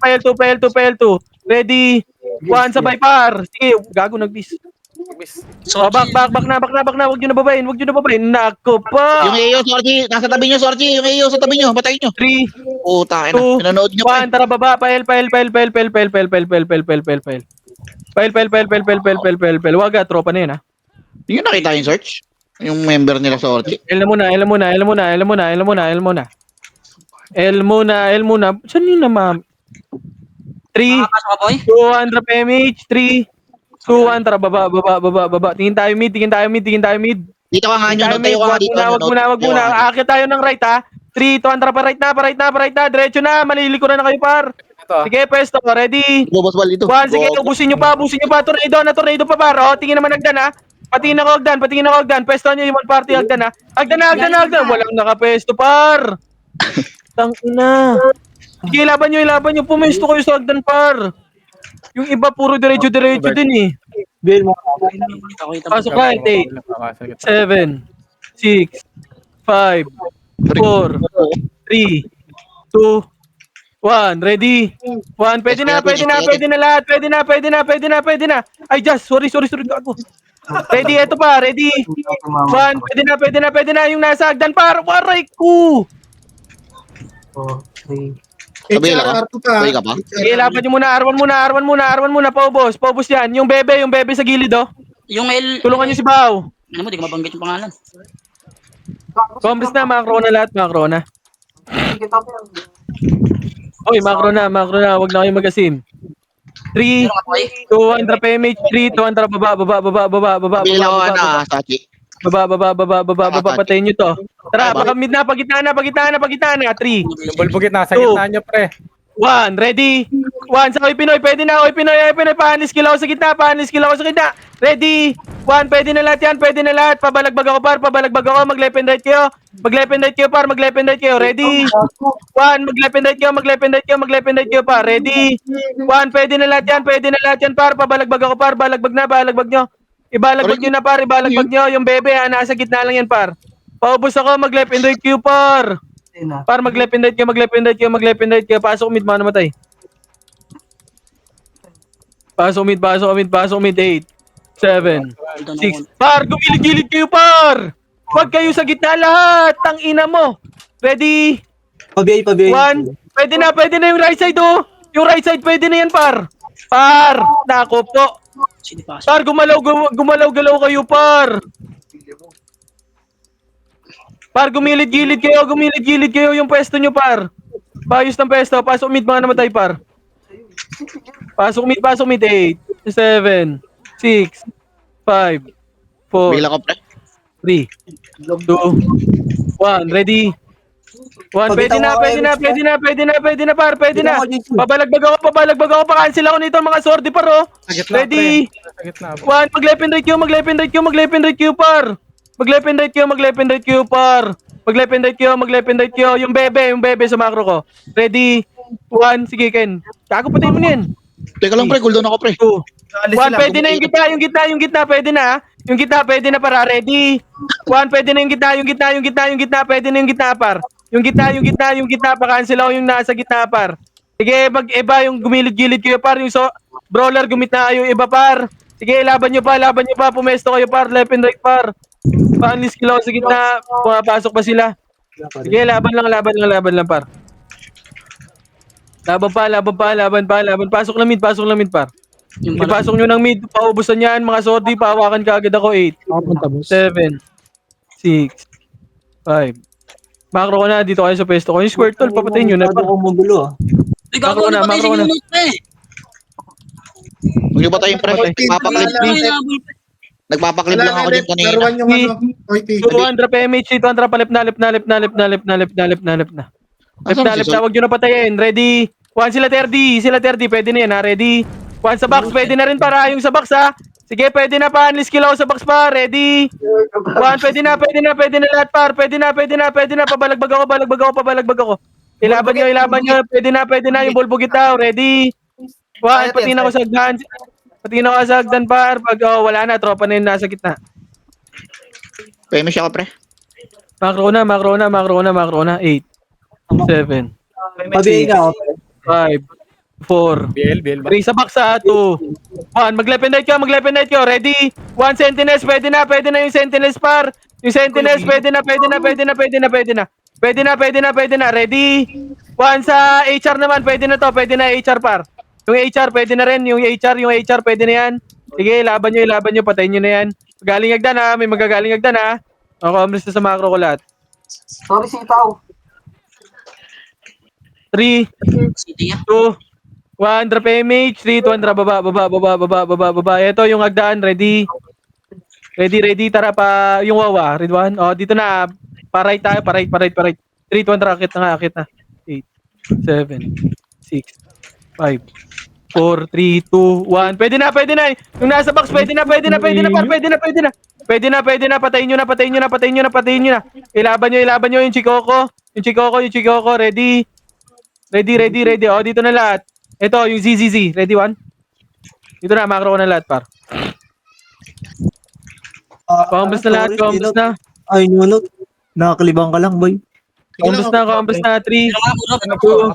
Ready, 1, sabay par. Sige, gago, nag-bis. Back na, wag nyo na babayin. Nako pa. Yung AO, Sorgi. Nasa tabi nyo, Sorgi. Yung AO sa tabi nyo. Batayin nyo. 3, Puta, ina. 2, Pinanood nyo pa. 1, tara baba, pael. Wag tropa na yun, ha? Yung nakita yung search? Yung member nila, Sorgi. L muna. Saan yun na, ma'am? 3, Makapasok ka, boy. 2, 1, drop MH. 3, 2, 1, tara, baba. Tingin tayo mid. Dito ka nga nyo. Note tayo ka nga dito. Wag muna. Aakit tayo ng right, ha? 3, 2, 1, tara, pa right na. Diretso na, maliliko na kayo, par. Ito. Sige, pesto, ready? Bobos ball dito. 1, sige, ubusin nyo pa. Tornado pa, par. O, tingin naman Agdan, ha? Patingin ako Agdan. Pesto nyo yung one party, Agdan, ha? Agdan. Walang nakapesto, par. Tangina. Sige, laban nyo. Pumesto kayo sa Agdan, par. Yung iba, puro diretso din, eh. Pasok ka, 8, 7, 6, 5, 4, 3, 2, 1, ready? 1, pwede na lahat. Pwede na. Ay, just, sorry, gago. Ready, eto pa, ready? 1, pwede na. Yung nasa Agdan, par, waray ko. 4, 3. Sabi lang, HR2 pa. Sabi ka pa? Sige, laban nyo muna, R1 muna, paubos yan. Yung bebe sa gilid, oh. Yung L... Tulungan nyo si Bao. Ano mo, di ko mabanggit yung pangalan. Combres na, macro na lahat, macro na. Oy, macro na, wag na kayo mag-asim. 3, 2, 1, drop MH, 3, 2, 1, drop baba. Sabi lang ako na, Sachi. Baba, patayin nyo to. Tara, pakamid na, pagitna na. 3, Yung bulbugit nasa gitna nyo, pre. 1, ready? 1, sa Pinoy, pwede na, Pinoy, pa-unleash kill ako sa gitna. Ready? 1, pwede na lahat, pabalagbag ako, mag-left and right kayo, ready? 1, mag-left and right kayo, par, ready? 1, pwede na lahat yan, par, pabalagbag ako, par, balagbag nyo. Ibalagbag nyo na, par, yung bebe, nasa gitna lang yan, par. Paubos ako, mag-left and right kayo, par. Par, mag-left and right kayo, pasok mid, namatay. Pasok mid, 8, 7, 6. Par, gumilid-gilid kayo, par! Huwag kayo sa gitna lahat, tangina mo. Ready? Pabiyay. 1, pwede na yung right side, oh. Yung right side, pwede na yan, par. Par, nako po. Par, gumalaw-galaw kayo, par. Par, gumilid-gilid kayo yung pwesto nyo, par. Payos ng pwesto, pasok mid, mga namatay, par. Pasok mid, 8, 7, 6, 5, 4, Bila ko, pre. 3, 2, 1, ready? 1, pwede na, par, pwede na. Pabalagbag ako, pa-cancel ako nito, mga sordi, par, oh. Sa gitna, Ready? pre. Sa gitna. 1, mag-left and right kayo, par. Mag-left and right kayo, yung bebe sa macro ko. Ready? 1, sige, Ken. Kago, patayin mo na yan. Teka lang, pre. Cooldown ako, pre. 2, 1, pwede na yung gitna, pwede na, yung gitna, pwede na, para, ready? 1, pwede na yung gitna, pwede na yung gitna, par. Yung gitna, pa-cancel ako yung nasa gitna, par. Sige, mag-iba yung gumilid-gilid kayo, par. Yung brawler, gumit na kayo, iba, par. Sige, laban nyo pa, pumesto kayo, par. Left and right, par. Pa-unleash kill ako sa gitna, pumapasok pa sila. Sige, laban lang, par. Laban pa. Pasok lang mid, par. Ipasok nyo ng mid, paubusan yan, mga sordi, pahawakan ka agad ako, 8, 7, 6, 5. Macro ko na, dito kayo sa pesto ko. Yung Squirtle, papatayin nyo na. Ay, gago, Macro na. Huwag nyo patayin, pre. Nagpapaklip lang ako din kanina. Laruan yung ano. Oy, 2, drop MH, 2, drop, lip na. Lip na, huwag nyo na patayin. Ready? 1, sila 30, pwede na yan, ha? Ready? 1 sa box, pwede na rin, para yung sa box, ha? Sige, pwede na, pa-unleash kill ako sa box, pa. Ready? 1, pwede na lahat, par. Pwede na. Pabalagbag ako. Ilaban nyo. Pwede na, yung bulbugit daw. Ready? Kaya, Patingin ako sa hagdan. Patingin ako sa hagdan, par. Pag wala na, tropa na yun nasa gitna. Famous ako, pre. Macro na. 8, 7, Pabigay ka ako, pre. 5, 4, BL ba? 3 sa box 2, 1. Mag-left and right ka. Ready? 1 Sentinels. Pwede na yung Sentinels, par. Yung Sentinels, pwede na. Ready? 1 sa HR naman. Pwede na to. Pwede na HR, par. Yung HR, pwede na rin. Yung HR, pwede na yan. Sige, laban nyo. Patayin nyo na yan. Galing hagdan, ha. May magagaling hagdan, ha. Ako, amris na sa macro ko lahat. Sorry, sitaw. 3, City 2, 1, drop image, 3, 2, baba. Ito yung hagdan, ready. Tara pa, yung wawa, read 1. Oh, dito na, pa-right tayo, pa-right. 3, 2, akit na. 8, 7, 6, 5, 4, 3, 2, 1. Pwede na. Yung nasa box, pwede na, par, pwede na. Patayin nyo na. Ilaban nyo yung Chikoko. Ready. Oh, dito na lahat. Ito, yung ZZZ. Ready, 1? Dito na, macro ko na lahat, par. Combos na lahat, combos na. Ay, nunod. Nakakalibang ka lang, boy. Combos na. 3, 2,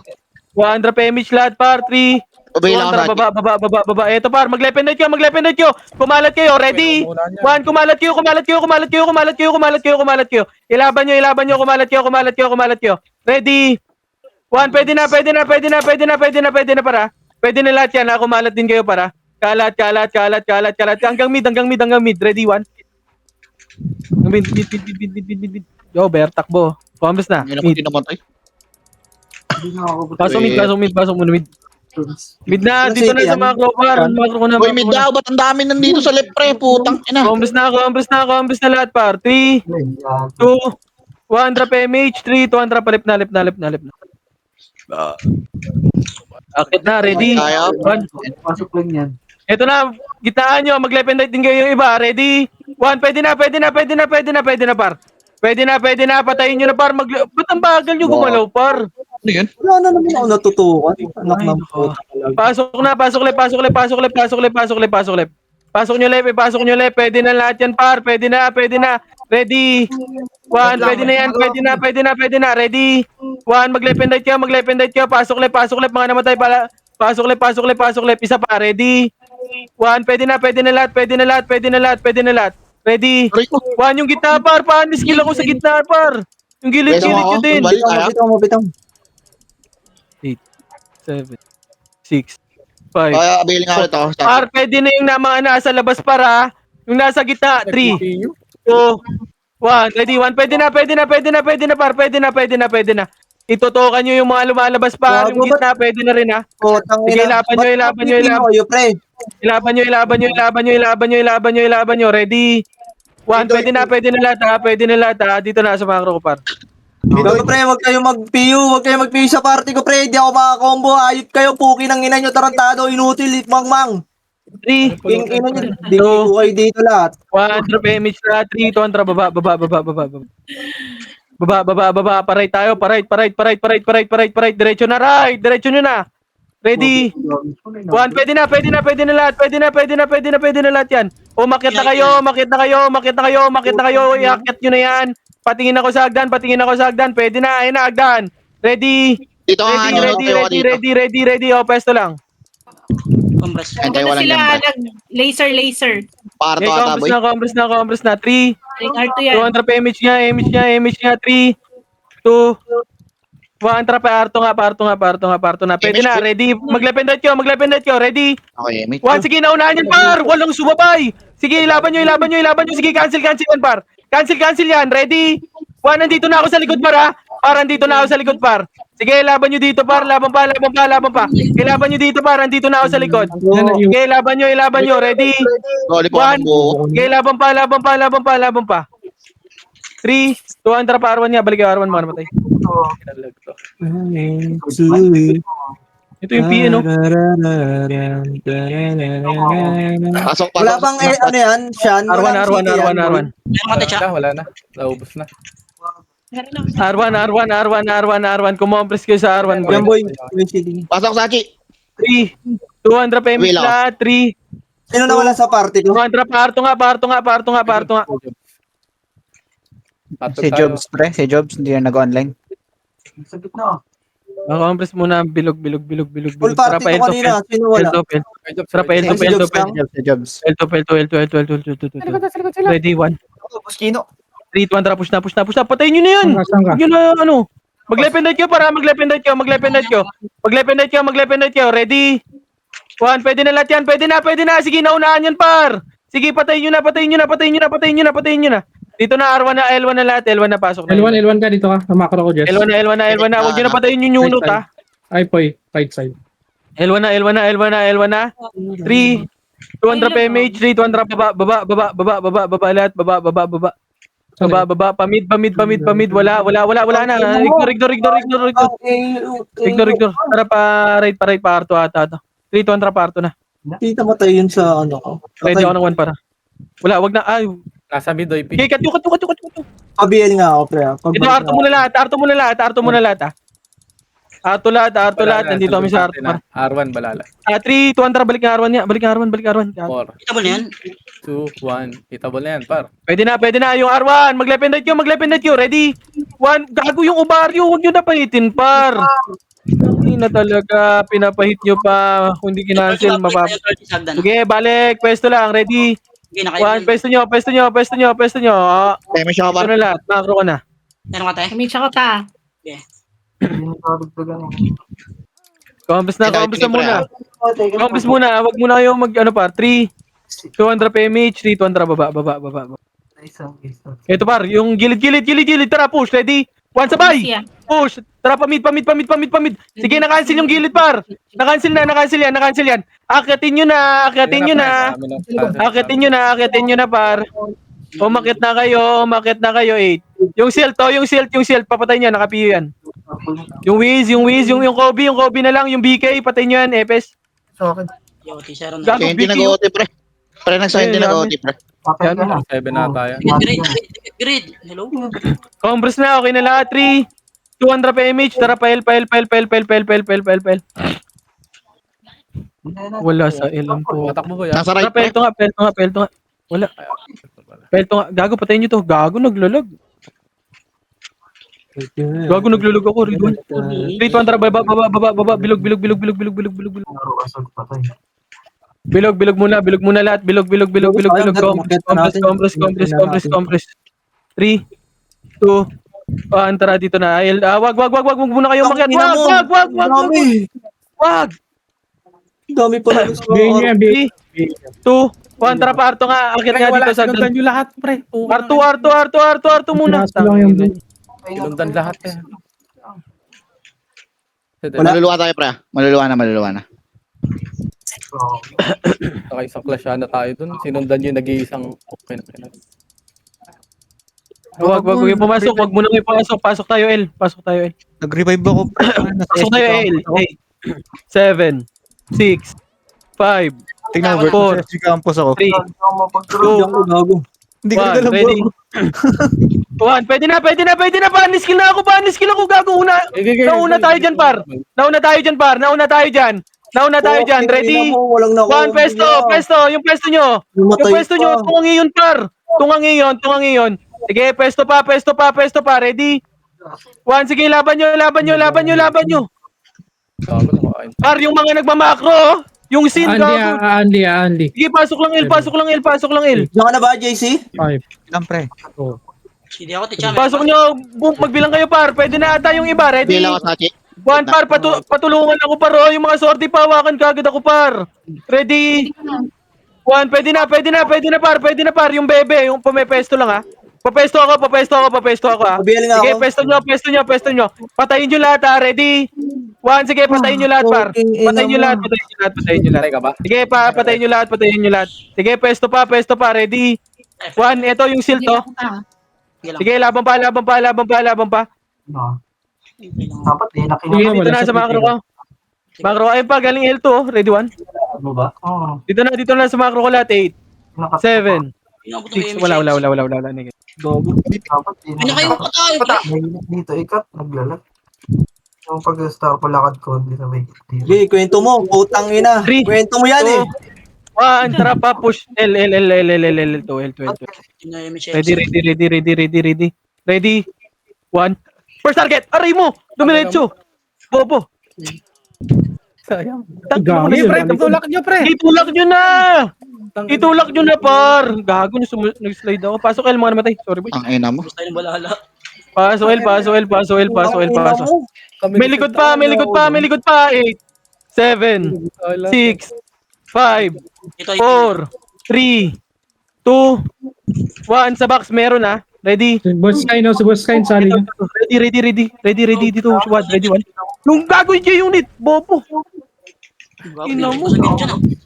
1. Drop image lahat, par. 3, Obey lang ako, Sachi. baba. Eto, par. Mag-left and right kayo. Kumalat kayo. Ready? 1. Kumalat kayo. Ilaban nyo. Kumalat kayo. Ready? 1. Pwede na, para. Pwede na lahat yan, ha. Kumalat din kayo, para. Kalat. Hanggang mid. Ready, 1. Mid. Yo, bear takbo. Combos na. Hindi naman namatay. Pasok mo na mid. Mid na, dito na sa macro, par. Macro ko na. Boy, mid daw. Ba't ang dami nandito sa left, pre? Putang ina. Combos na lahat, par. 3, 2, 1. Drop image. 3, 2, drop. Lip na. Akit na, ready? 1. Pasok lang yan. Ito na, gitaan nyo. Mag-left and right din kayo yung iba. Ready? 1. Pwede na, par. Pwede na. Patayin nyo na, par. Ba't ang bagal nyo gumalaw, par? Ano yun? Wala na naman ako natutukan. Anak ng puta. Pasok left. Pasok nyo left. Pwede na lahat yan, par. Pwede na. Ready? 1. Pwede na. Ready? 1. Mag-left and right kayo. Pasok left. Mga namatay pala. Pasok left. Isa pa. Ready? 1. Pwede na lahat. Ready? 1. Yung gitna, par. Panis skill ako sa gitna, par. Yung gilid nyo din. Balik tayo. Bitang. 7, 6, 5. Kaya, abailing ako ito. Par, pwede na yung mga nasa labas, para. Yung nasa gitna, 3, 2, 1. Ready? 1. Pwede na, par. Pwede na. Itutukan nyo yung mga lumalabas, par. Yung gitna, pwede na rin, ha. Sige, ilaban nyo. Ready? 1. Pwede na lahat, ha. Dito na sa macro ko, par. Gago, pre, wag kayo mag-PU sa party ko, pre. Di ako makakombo. Ayot kayo, puki ng ina nyo, tarantado, inutil, mangmang. 3, King ina nyo, di ko kayo dito lahat. 1. Drop image na. 3, 2, baba. Paray tayo. Paray. Diretso nyo na. Ready? 1. Pwede na lahat. Pwede na lahat yan. Umakyat na kayo. Iakyat nyo na yan. Patingin ako sa hagdan. Pwede na. Ayun na, hagdan. Ready? Dito ka nga. Ready. O, pesto lang. Compress. Antay, Ano walang sila number. laser. Parto ata, boy. Combos na. 3, Arto yan. 2, drop image niya. 3, 2, 1. Trap, parto nga. Pwede na. Ready? Mag-left and right kayo. Ready? Okay, mate. 1. Sige, naunahan yan, par. Walang sumabay. Sige, ilaban nyo. Sige, cancel yan, par. Cancel yan. Ready? 1. Nandito na ako sa likod, par, ha. Par. Sige, laban nyo dito, par. Laban pa. Ilaban nyo dito, par. Nandito na ako sa likod. Sige, laban nyo. Ready? Rolly ko ang buo. Sige, laban pa. 3, 2, drop R1 niya. Balik yung R1 mo, namatay. Ito yung P, no? Pasok. Wala bang ano yan, Sean? R1. Meron ka, Techa. Wala na. Naubos na. R1. Kumompress kayo sa R1, Yan, boy. boy. Pasok, Sachi. 3, 200 pa image Wheel off. lahat. 3, Sino nawala sa party ko? 200 parto nga. Si Jobs, pre. Si Jobs, hindi na nag-online. Sa gitna. Compress muna. Bilog. Full party ko kanina. Sino wala? Si Jobs. Ready, 1. Buskino. 3, 200, push na. Patayin nyo na yan. Saan ka? Huwag nyo na, ano. Mag-lependite kayo. Ready? 1, pwede na lahat yan. Pwede na. Sige, naunahan yan, par. Sige, patayin nyo na. Dito na, R1 na, L1 na lahat. L1 na, pasok na. L1 ka dito ka. Sa macro ko, Jess. L1 na. Huwag nyo na patayin yung unit, ha. Ay, poy. Right side. L1 na. 3, 200 PMH, 3, 200 baba lahat, baba. Pamid, wala na. Ignore. Tara pa, right pa, Arto ata. 3, 200 pa, Arto na. Kita matay yun sa ano ko. Ready ako ng 1 para. Wala, wag na. Ay, Nasa mid, OP. okay, cut. Pabiel nga ako, pre. Ito, Arto muna lahat, ha. Arto lahat, nandito kami sa Arto. R1, balala. 3, 200, balik ang R1 niya. Balik ang R1. 4, Kita ba na yan? 2, 1. Kitable na yan, par. Pwede na yung R1. Maglependite kayo. Ready? 1. Gago yung ovaryo. Huwag nyo na pahitin, par. Hindi na talaga. Pinapahit nyo pa. Kung hindi kinancel, mapap... Sige, balik. Pwesto lang. Ready? 1. Pwesto nyo. Damage ako, Ito par. na lahat. Makro ka na. Meron ka tayo? Kami tsaka ta. Hindi na kadagdagan eh. Compass na muna. Compass muna. Huwag muna kayo par. 3. 200 PMH. 3, 200 baba. Isa. Ito par. Yung gilid. Tara, push. Ready? 1 sabay. Siya. Push. Tara, pamid. Sige, na-cancel yung gilid, par. Na-cancel yan. Akitin nyo na. Par. Umakit na kayo. 8. Yung silt. Papatay nyo. Nakapiyo yan. Yung Wiz, yung Kobe na lang. Yung BK, patay nyo yan. Epes. Sa akin. Yo, t-shirt na. Gago, Kaya hindi BK. nag-OT, pre. Pre, hindi nag-OT, pre. Papel ka na. 7 na tayo. Grid. Hello? Compress na. Okay na lahat. 3. 200 PMH. Tara, pail. Wala sa LM po. Matak mo, Nasa Tara, right, pre. pelto nga. Wala. Pelto nga. Gago, patayin nyo to. Gago, naglalag. Ako, Ridwan. 3, 200, baba. Bilog. Bilog muna lahat. Bilog. Compress. 3, 2, 1, tara dito na. Wag muna kayo makiat. Wag. Dami pa lang. Bigyan niya, 3, 2, 1, tara pa, Arto nga. Akit nga dito sa Sinundan nyo lahat, pre. Arto muna. Nasa lang yung Sinundan lahat, eh. Maluluwa tayo, pre. Maluluwa na. Saka isang clash na tayo dun. Sinundan nyo yung nag-iisang okay na. Wag kayo pumasok. Wag muna kayo pumasok. Pasok tayo, L. Nag-revive ako, pre. Pasok tayo, L. 8, 7, 6, 5, Tingnan mo, mo, SG Campus ako. 3, Hindi 1, ready. 1, pwede na. Panis kill ako, gago. Nauna tayo dyan, par. Nauna tayo dyan. Ready? 1, pesto. Yung pesto nyo. Tungangi yun, par. Tungangi yun. Sige, pesto pa. Ready? 1, sige, laban nyo. Par, yung mga nagmamakro, yung sin gago. Andy. Sige, pasok lang, L. Diyan ka na ba, JC? 5. Lang, pre. Hindi ako t-shirt. Pasok nyo, magbilang kayo, par. Pwede na ata yung iba. Ready? Bilang ako sa Hachi. 1, par, patulungan ako, par. Oh, yung mga sorti, pawakan kagad ako, par. Ready? 1, pwede na, par. Yung bebe, yung pumepesto lang, ha. Papesto ako, ha. Pabiel nga Sige, ako. pesto nyo. Patayin nyo lahat, ha. Ready? 1, sige, patayin nyo lahat, par. Patayin nyo lahat. Patay ka ba? Sige, patayin nyo lahat. Sige, pesto pa. Ready? 1, ito yung shield, to. Sige, laban pa. No. Dapat eh, Sige, dito na sa macro ko. Ayun pa, galing L2, oh. Ready, 1. mo ba? Oo. Dito na sa macro ko lahat, 8, 7, 6, wala. Dapat eh. Hindi na kayo patay. Mahilig dito, ikat, naglalag. Yung pag-start ko, lakad ko, hindi sa may tira. Sige, kwento mo. Putang ina. Three, Kwento mo yan eh. 1, tara pa, push. L, L, 2, L. Ready. Ready. 1. First target, aray mo! Dumiretso! Bobo! Sayang. Gago Pre, yun. pre, tutulak nyo, pre. Itulak nyo na! Itulak nyo na, par! Gago nyo, nag-slide ako. Pasok, L, mga namatay. Sorry, boy. Ang ina mo. Gusto tayo ng balala. Pasok, L. Putang ina mo. May likod pa. 8, 7, 6, 5, Ito, 4, 3, 2, 1. Sa box, meron ah. Ready? Si Boss Kain, no? Si Boss Kain, sali niya. Ready dito. Squad, ready, 1. Yung gago yung J-Unit, bobo. Ina mo.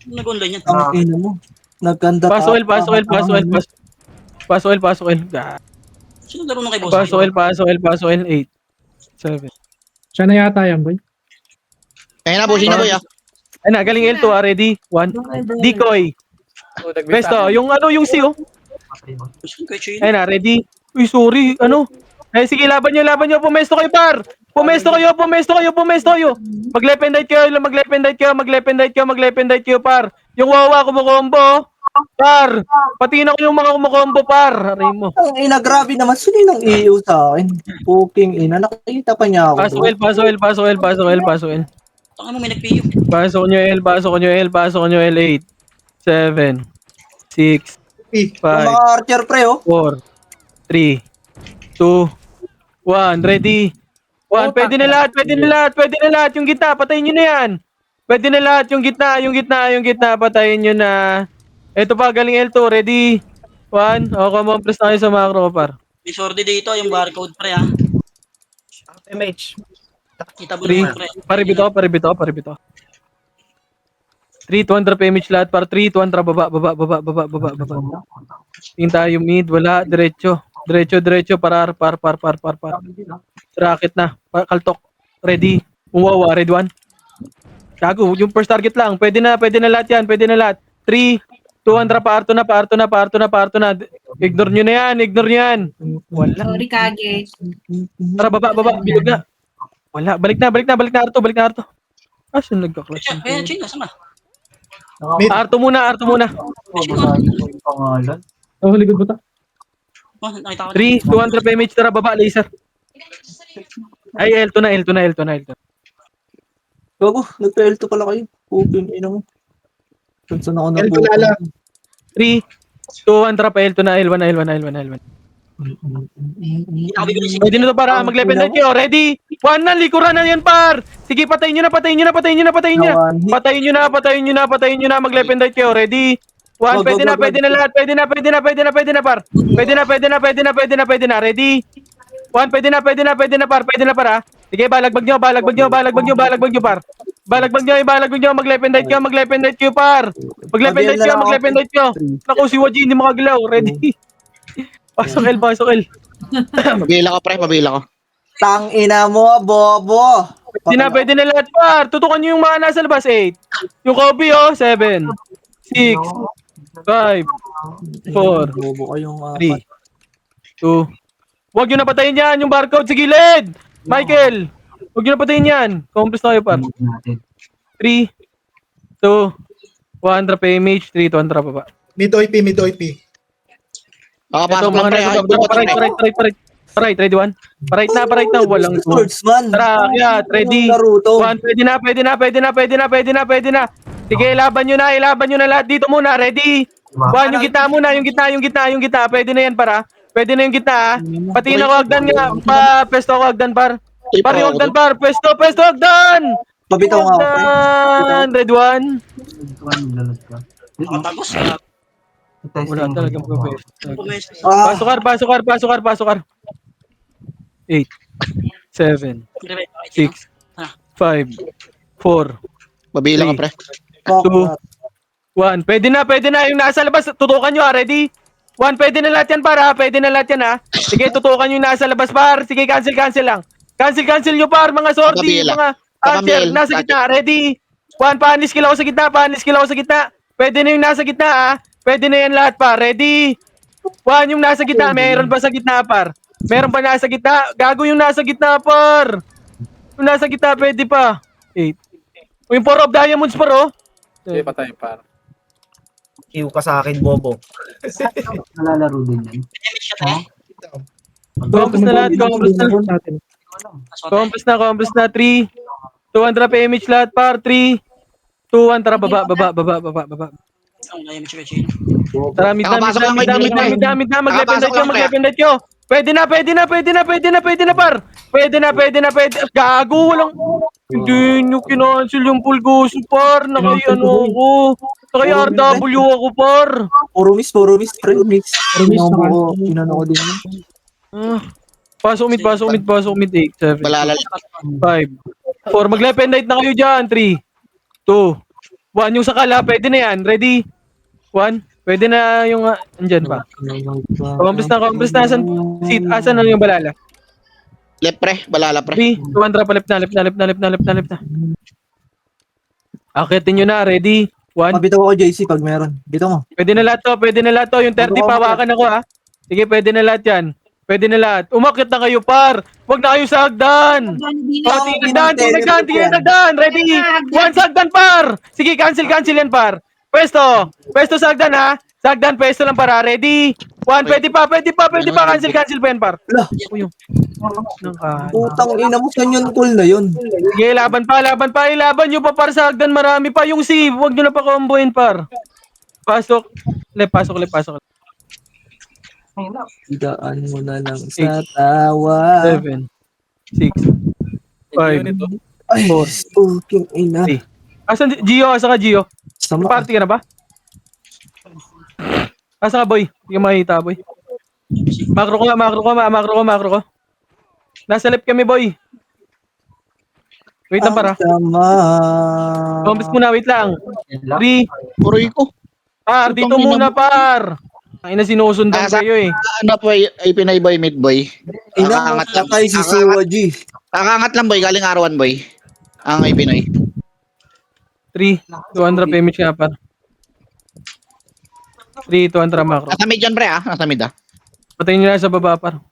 Nag-online yan. Ang ina mo. Nagkanda Pasok, L. Sino laro na kay boss? Pasok, L. 8, 7. Siya na yata yan, boy. Ayun na, boy ah. Ay na, galing L2 ah. Ready? 1. Decoy. Besto, yung C oh. Ay na, ready? Uy, sorry, ano? Eh, sige, laban nyo. Pumesto kayo, par! Pumesto kayo! Mag-left and right kayo, par! Yung wawa, kumukombo, par! Patingin ako yung mga kumukombo, par! Aray mo. Ang ina, grabe naman. Sino yung iyo sa akin? Puking ina. Nakikita pa niya ako. Pasok L. Tanga mo, may nag-PU. Pasok nyo L. 8, 7, 6, Yung 5, mga archer pre oh. 4, 3, 2, 1, ready? 1, pwede na lahat. Yung gitna, patayin nyo na yan. Pwede na lahat, yung gitna, patayin nyo na. Ito pa, galing L2, ready? 1, come on, press tayo sa macro, par. May sordi dito, yung barcode pre ha. MH. Kita mo 3, naman pre. paribito. 3, 200 PMH lahat, par 3, 200, baba. Tingin tayo mid, wala, diretso, par. Racket na, kaltok, ready, uwawa, red 1. Gago, yung first target lang, pwede na lahat yan, 3, 200 pa, arto na. Ignore nyo na yan. Wala. Sorry, Kage. Tara, baba, bilog na. Wala, balik na, Arto. Saan nagka-clutch? Ayan, Chino, sama. Arto muna. Yung pangalan. Oh, likod ba ta? Oh, nakita ko. 3, 200 PMH, tara, baba, laser. Ay, L2 na. Gago, nagpa-L2 pala kayo. Puking ina mo. Saan ako na L2 lala. 3, 200 pa, L2 na, L1. Hindi ako bibili si Pwede na to para mag-level na kayo. Ready? 1 na, likuran na yan, par. Sige, patayin nyo na. Patayin nyo na. Mag-level na kayo. Ready? 1, pwede na lahat. Pwede na, par. Pwede na. Ready? 1, pwede na, par. Pwede na, par, ha? Sige, balagbag nyo, par. Balagbag nyo, mag-level na kayo, par. Mag-level na kayo. Naku, si Waji, hindi makagalaw. Ready? Pasok L. Mabila ko, pre. Tang ina mo, bobo. Pwede na lahat, par. Tutukan nyo yung mga nasa labas, 8. Yung Kobe, 7, 6, 5, 4, Bobo kayong 3, 2. Huwag nyo napatayin yan, yung barcode sa gilid. Michael, huwag nyo napatayin yan. Compress na kayo, par. 3, 2, 100 PMH, 3, 200 pa. Mid OP. Nakapasok Ito, lang, mga pre. nasa right. Ready, 1. Right na. Walang swordsman. Tara, yeah, ready. Naruto. 1, pwede na. Sige, ilaban nyo na lahat dito muna. Ready? 1, yung gitna muna, yung gitna. Pwede na yan, para. Pwede na yung gitna, ha. Patingin ako, Agdan nga. Pesto ako, Agdan, par. Par yung Agdan, par. Pesto, Agdan! Pabitaw nga ako. Agdan! Red 1. Nakatagos. Wala talagang professional. Pumesto. Pasok. 8, 7, 6, 5, 4, Mabila ko, pre. 2, 1. Pwede na. Yung nasa labas, tutukan nyo, ha. Ready? 1, pwede na lahat yan, par, ha. Ha. Sige, tutukan nyo yung nasa labas, par. Sige, cancel lang. Cancel nyo, par. Mga sortie, Kabila. mga archer, nasa gitna. Ready? 1, pa-unleash kill ako sa gitna. Pwede na yung nasa gitna, ha. Pwede na yan lahat, par. Ready? 1, yung nasa gitna. Meron ba sa gitna, par? Meron ba nasa gitna? Gago yung nasa gitna, par. Kung nasa gitna, pwede pa. 8. O yung 4 of diamonds par, oh. Hindi, patay par. Iw ka sa akin, Bobo. Nalalaro din yan. Damage ka tayo. Compass na lahat, compass na. Compass na. 3, 200 PMH lahat par. 3, 2, 1. Tara, baba. Ang damage ka, Chino. Tara, mid na. Mag-lependate kayo. Pwede na, par. Pwede na. Gago, walang... Hindi nyo kinancel yung pulgoso, par. Naka-ano ako. Naka-RW ako, par. Puro miss, pre. Mix. Inano ko din. Pasok mid. 8, 7, Balala. 5, 4. Mag-lependate na kayo dyan. 3, 2, 1. Yung sakala, pwede na yan. Ready? 1. Pwede na yung... andyan pa. Compass na. Asan na yung balala? Left pre, balala pre. 3, 2, 1. Trap. Left na. Akitin nyo na. Ready? 1. Mabitaw ako JC pag meron. Bitaw mo. Pwede na lahat to. Yung 30 pawakan ako, ha. Sige, pwede na lahat yan. Pwede na lahat. Umakit na kayo, par. Huwag na kayo sa hagdan. Tinagdan. Ready? 1 sa hagdan, par. Sige, cancel yan, par. Pwesto sa hagdan, ha. Sa hagdan, pwesto lang, par, ha. Ready? 1, pwede pa. Cancel pa yan, par. Uy, Putang ina mo, kanyon tool na yun. sige, laban pa. Ilaban nyo pa, par, sa hagdan. Marami pa. Yung C, huwag nyo na pa comboin, par. Pasok. Pasok. Idaan mo na lang sa tawa. 7, 6, 5, Ay, fucking ina. Asan Gio? Asa ka, Gio? Sama. Party ka na ba? Asa ka, boy? Hindi ka makita, boy. Macro ko. Nasa left kami, boy. Wait lang, para. Compass muna, wait lang. 3. Puroy ko. Dito muna, par. Ay na sinusundan kayo, eh. Ano po ay Pinay boy, mid boy. Inangat lang tayo si Suwa G. Kakangat lang boy, galing R1 boy. Ang ay Pinoy. 3, 200 PMH nga, par. 3, 200 macro. Nasa mid yan pre nasa mid Patayin nyo na sa baba, par.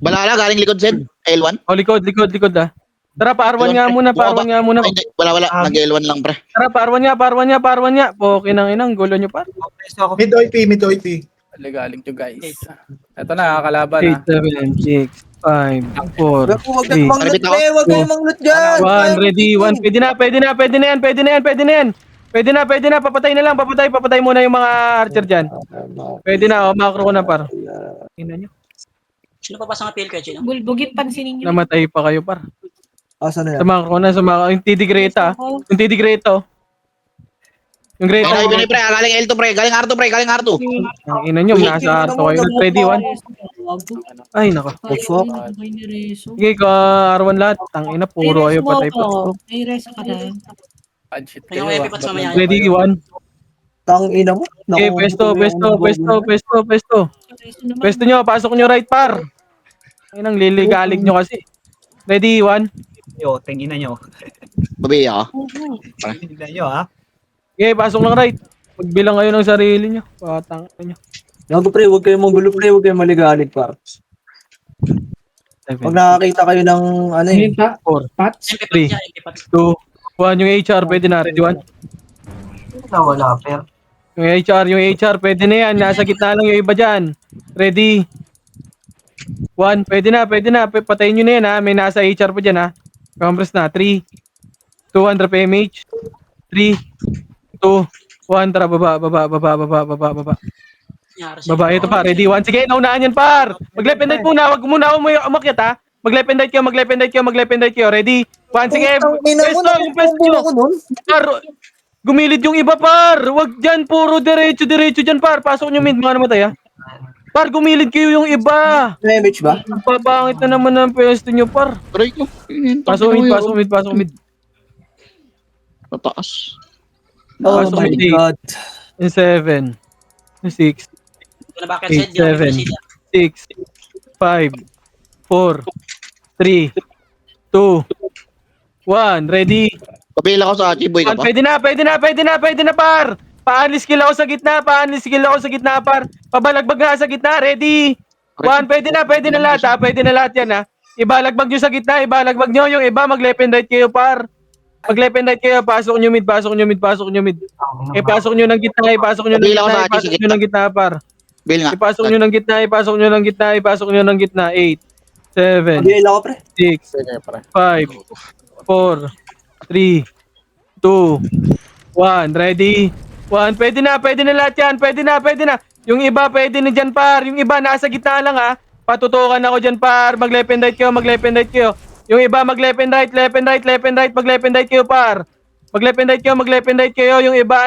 Balala, galing likod Zed. L1. Oh, likod, ah. Tara, pa-R1 nga muna. Ay, wala, nag-L1 lang pre. Tara, pa-R1 nga. Okay nang inang, gulo nyo, par. Mid OIP. Galing nyo guys. Ito na, kalaban 8, 7, 6, 5, 4, Huwag kayong manglut, pre. Huwag kayong manglut dyan. 1, ready, 1. Pwede na yan. Papatay na lang. Papatay muna yung mga archer dyan. Pwede na, macro ko na, par. Tingnan nyo. Sino pa sa appeal ka, Chino? Bulbugin, pansinin nyo. Namatay pa kayo, par. Asan na Sa macro na, yung TD Greta. Yung TD Greta, oh. Yung Greta. Ay, Pinoy pre, galing L2 pre, galing R2. Ang ina nyo, nasa R2 kayo. Ready, 1. Ay, nako. Sige, R1 lahat. Ang ina, puro kayo patay pa. May rest ka na. Punchit Yung kayo. epic pats mamaya. Ready, 1. Tang ina mo. Okay, pwesto nyo, pasok nyo right, par. Ay, nang liligalig nyo kasi. Ready, 1. Yo, tingin nyo. Babi Tingnan nyo, ha? Okay, pasok lang right. Magbilang kayo ng sarili nyo. Patang nyo. Yago pre, huwag kayong manggulo pre. Huwag kayong maligalig par. Pag nakakita kayo ng ano eh. 4, 3, 2, 1. Yung HR, pwede na. Ready, 1. Wala, per. Yung HR, pwede na yan. Nasa gitna lang yung iba dyan. Ready? 1, pwede na. Patayin nyo na yan, ha. May nasa HR pa dyan, ha. Compress na. 3, 200 PMH. 3, 2, 1. Tara, baba. Baba, ito pa. Ready? 1. Sige, naunahan yan, par. Mag-lependate muna. Wag muna umakyat, ha. Mag-lependate kayo. Ready? 1. Sige. Pesto. Par, gumilid yung iba, par. Wag dyan, puro diretso dyan, par. Pasok nyo mid, mga namatay, ha. Par, gumilid kayo yung iba. Damage ba? Papangit na naman ang pesto nyo, par. Puroy ko. Pasok mid. Pataas. Oh Pasok my mid. God. 7, 6, Ito na bakit, 8, Zed? 7, 6, 5, 4, 3, 2, 1. Ready? Papila ko sa Achi boy ka pa. Pwede na, par. Paalis skill ako sa gitna, par. Pabalagbag na sa gitna, ready? 1, pwede na lahat, ha. Pwede na lahat yan, ha. Ibalagbag nyo sa gitna, ibalagbag nyo. Yung iba, mag-left and right kayo, par. Mag-left and right kayo, pasok nyo mid, pasok nyo mid, pasok nyo mid. Ipasok nyo ng gitna, ipasok nyo ng Bilang gitna, ako sa atin, ipasok sige. nyo ng gitna, par. Bill nga. Ipasok nyo ng gitna, ipasok nyo ng gitna, ipasok nyo ng gitna. 8, 7, Pabili ako, pre. 6, Sige, pre. 5, 4, 3, 2, 1. Ready? 1. Pwede na lahat yan. Pwede na. Yung iba, pwede na dyan, par. Yung iba, nasa gitna lang, ha. Patutukan ako dyan, par. Mag-left and right kayo. Yung iba, mag-left and right, mag-left and right kayo, par. Mag-left and right kayo. Yung iba,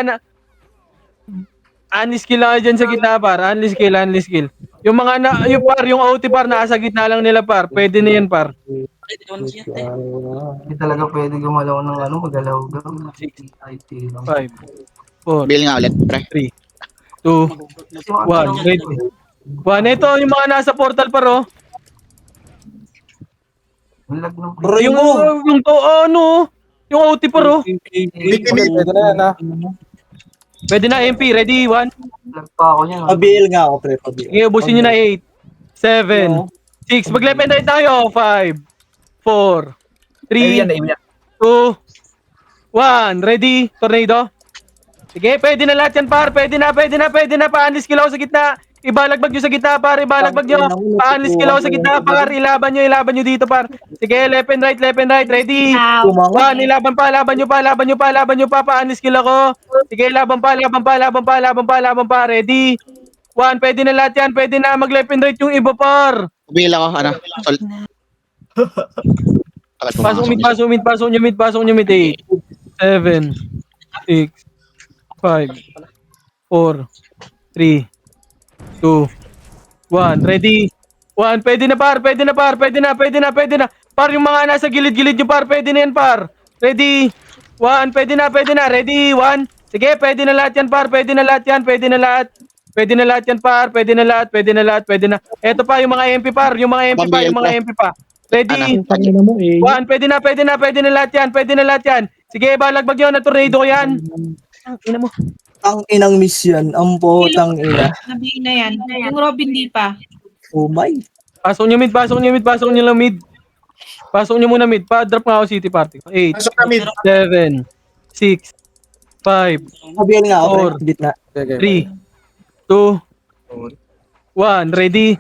unskill lang kayo dyan sa gitna, par. Unskill. Yung mga, yung par, yung OT, par, nasa gitna lang nila, par. Pwede na yan, par. Hindi talaga pwede gumalaw ng magalaw. 5, 4, Bill nga ulit, pre. 3, 2, 1. Ready? 1. Ito, yung mga nasa portal, par, oh. Bro, Yung OT, par, oh. Pwede na yan, ha? Pwede na, MP. Ready? 1. Pabili nga ako, pre. Pabili. Sige, ubusin nyo na 8, 7, 6. Mag-left and right tayo. 5, 4, 3, 2, 1. Ready? Tornado? Sige, pwede na lahat yan, par. Pwede na. Paanis kilaw sa gitna. Ibalagbag nyo sa gitna, par. Paanis kilaw sa gitna, par. Ilaban nyo dito, par. Sige, left and right. Ready? 1. Ilaban nyo pa. Paanis kilaw ko. Sige, laban pa. Ready? 1. Pwede na lahat yan. Pwede na mag-left and right yung iba, par. Bill ako, Sol. Pasok nyo mid. 8, 7, 6, 5, 4, 3, 2, 1. Ready? 1. Pwede na, par. Pwede na. Par, yung mga nasa gilid-gilid nyo, par. Pwede na yan, par. Ready? 1. Pwede na. Ready? 1. Sige, pwede na lahat yan, par. Pwede na lahat yan, par. Pwede na. Eto pa, yung mga MP, par. Yung mga MP pa. Ready? Tangina mo eh. 1. Pwede na lahat yan. Sige, balagbag nyo na tornado ko yan. Ina mo. Ang inang miss yan. Ang potang ina. Nabihin na yan. Yung Robin di pa. Oh my. Pasok nyo lang mid. Pasok nyo muna mid. Pa-drop nga ako city party. 8, Pasok na mid. 7, 6, 5, Pabili nga ako, pre. Or. Gitna. 3, 2, 1. Ready?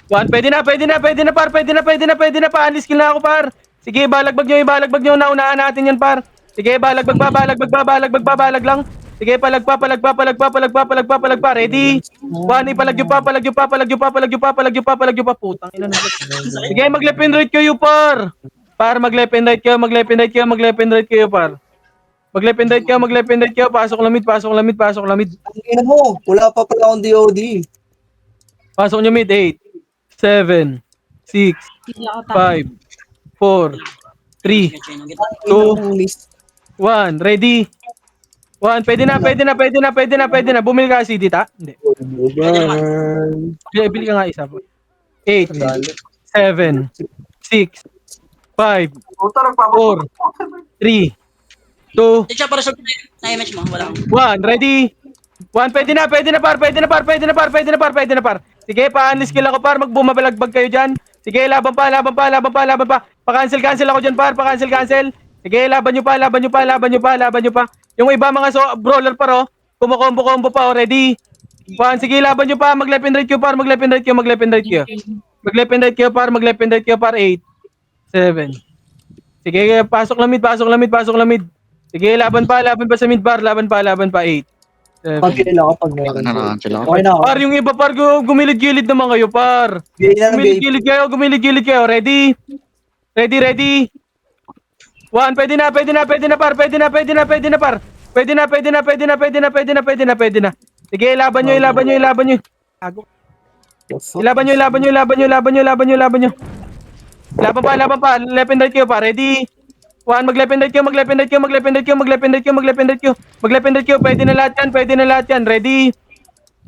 1. Pwede na, par. Pwede na. Pa-unskill na ako, par. Sige, balagbag nyo. Naunahan natin yan, par. Sige, balagbag lang. Sige, palag pa. Ready? 1. Ipalagyo pa. Putang ina na. Sige, mag-left and right kayo, par. Par, mag-left and right kayo, par. Mag-left and right kayo. Pasok lamid. Ang ina mo. Wala pa pala akong DOD. Pasok nyo mid. 8, 7, 6, 5, 4, 3, 2, 1. Ready? 1. Pwede na. Bumili ka CD, ta? Hindi. Bili ka nga isa. 8, 7, 6, 5, 4, 3, 2, Siya para sa na-image mo, wala. 1. Ready? 1. Pwede na, par. Sige, pa-unskill ako, par. Magbumabalagbag kayo dyan. Sige, laban pa. Pa-cancel ako dyan, par. Cancel. Sige, laban nyo pa. Yung iba mga brawler, par, oh. Kumo-combo pa, oh. Ready? 1. Sige, laban nyo pa. Mag-left and right kayo, par. Mag-left and right kayo, par. 8, 7. Sige, pasok lamid. Sige, laban pa sa mid, par. Laban pa. 8, 7. Pabili ako pag meron. Sila ako. Okay na ako. Par, yung iba, par, gumilid-gilid naman kayo, par. Bili na ng baby. Gumilid-gilid kayo. Ready? 1. Pwede na, par. Pwede na. Sige, ilaban nyo. Ilaban nyo. Laban pa. Left and right kayo, pa. Ready? 1. Mag-left and right kayo. Pwede na lahat yan. Ready?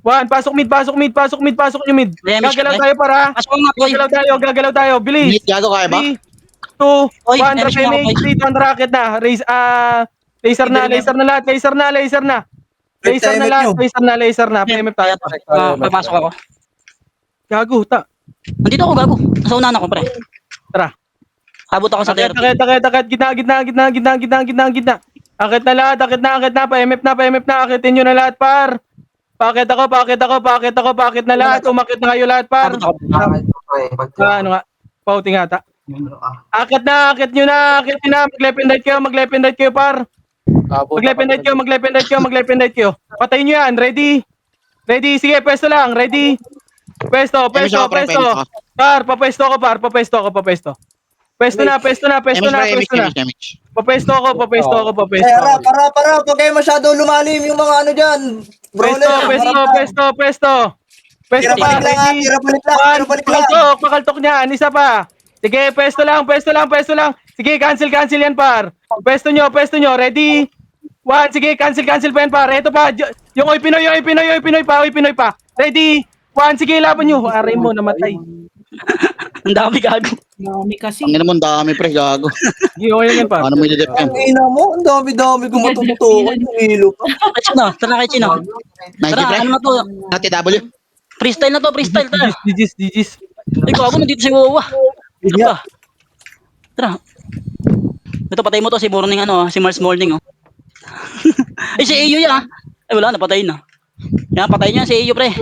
1. Pasok mid. Nyo mid. Gagalaw tayo, para. Pasok mo, boy. Gagalaw tayo. Bilis. Gago kaya ba? 3, 2, Oy, 1. damage mo ako, boy. Rocket na. Rocket na. Laser na lahat. Laser na. PMF tayo. Papasok ako. Gago, ta. Nandito ako, gago. Nasa unahan ako, pre. Tara. Abot ako sa 30. Akit, gitna. Akit na lahat, pa-MF na, akitin nyo na lahat, par. Pakit na lahat, umakit na kayo lahat, par. Ano nga, pauting ata. Akit nyo na, mag-left and right kayo, par. Mag-left and right kayo. Patayin nyo yan, ready, sige, pwesto lang, ready. Pwesto. Par, papwesto ko. Pwesto na. Papesto ako. Para. Huwag kayo masyado lumalim yung mga ano dyan. Pwesto. Tira balik lang. Pakaltok niyan, isa pa. Sige, pwesto lang. Sige, cancel yan, par. Pwesto nyo, ready? 1, sige, cancel pa yan, par. Ito pa, yung Pinoy pa. Ready? 1, sige, laban nyo. Aray mo, namatay. Ang dami, gago. Dami kasi. Ang ina mo, ang dami pre, gago. Sige, okay lang yan, par. Ano mo i-dep yan? Ang ina mo, ang dami kung matututukan yung ilo pa. Tara kay Chino. 90 Tara, pre? ano na to? TW? Freestyle na to, tara. GG's. Ay, gago, nandito si Wawa. Ano ba? Tara. Ito, patay mo to si Morning, si Mars Morning, Ay, si Eyo yan, Ay, wala, napatay na. Yan, patay niya si Eyo, pre.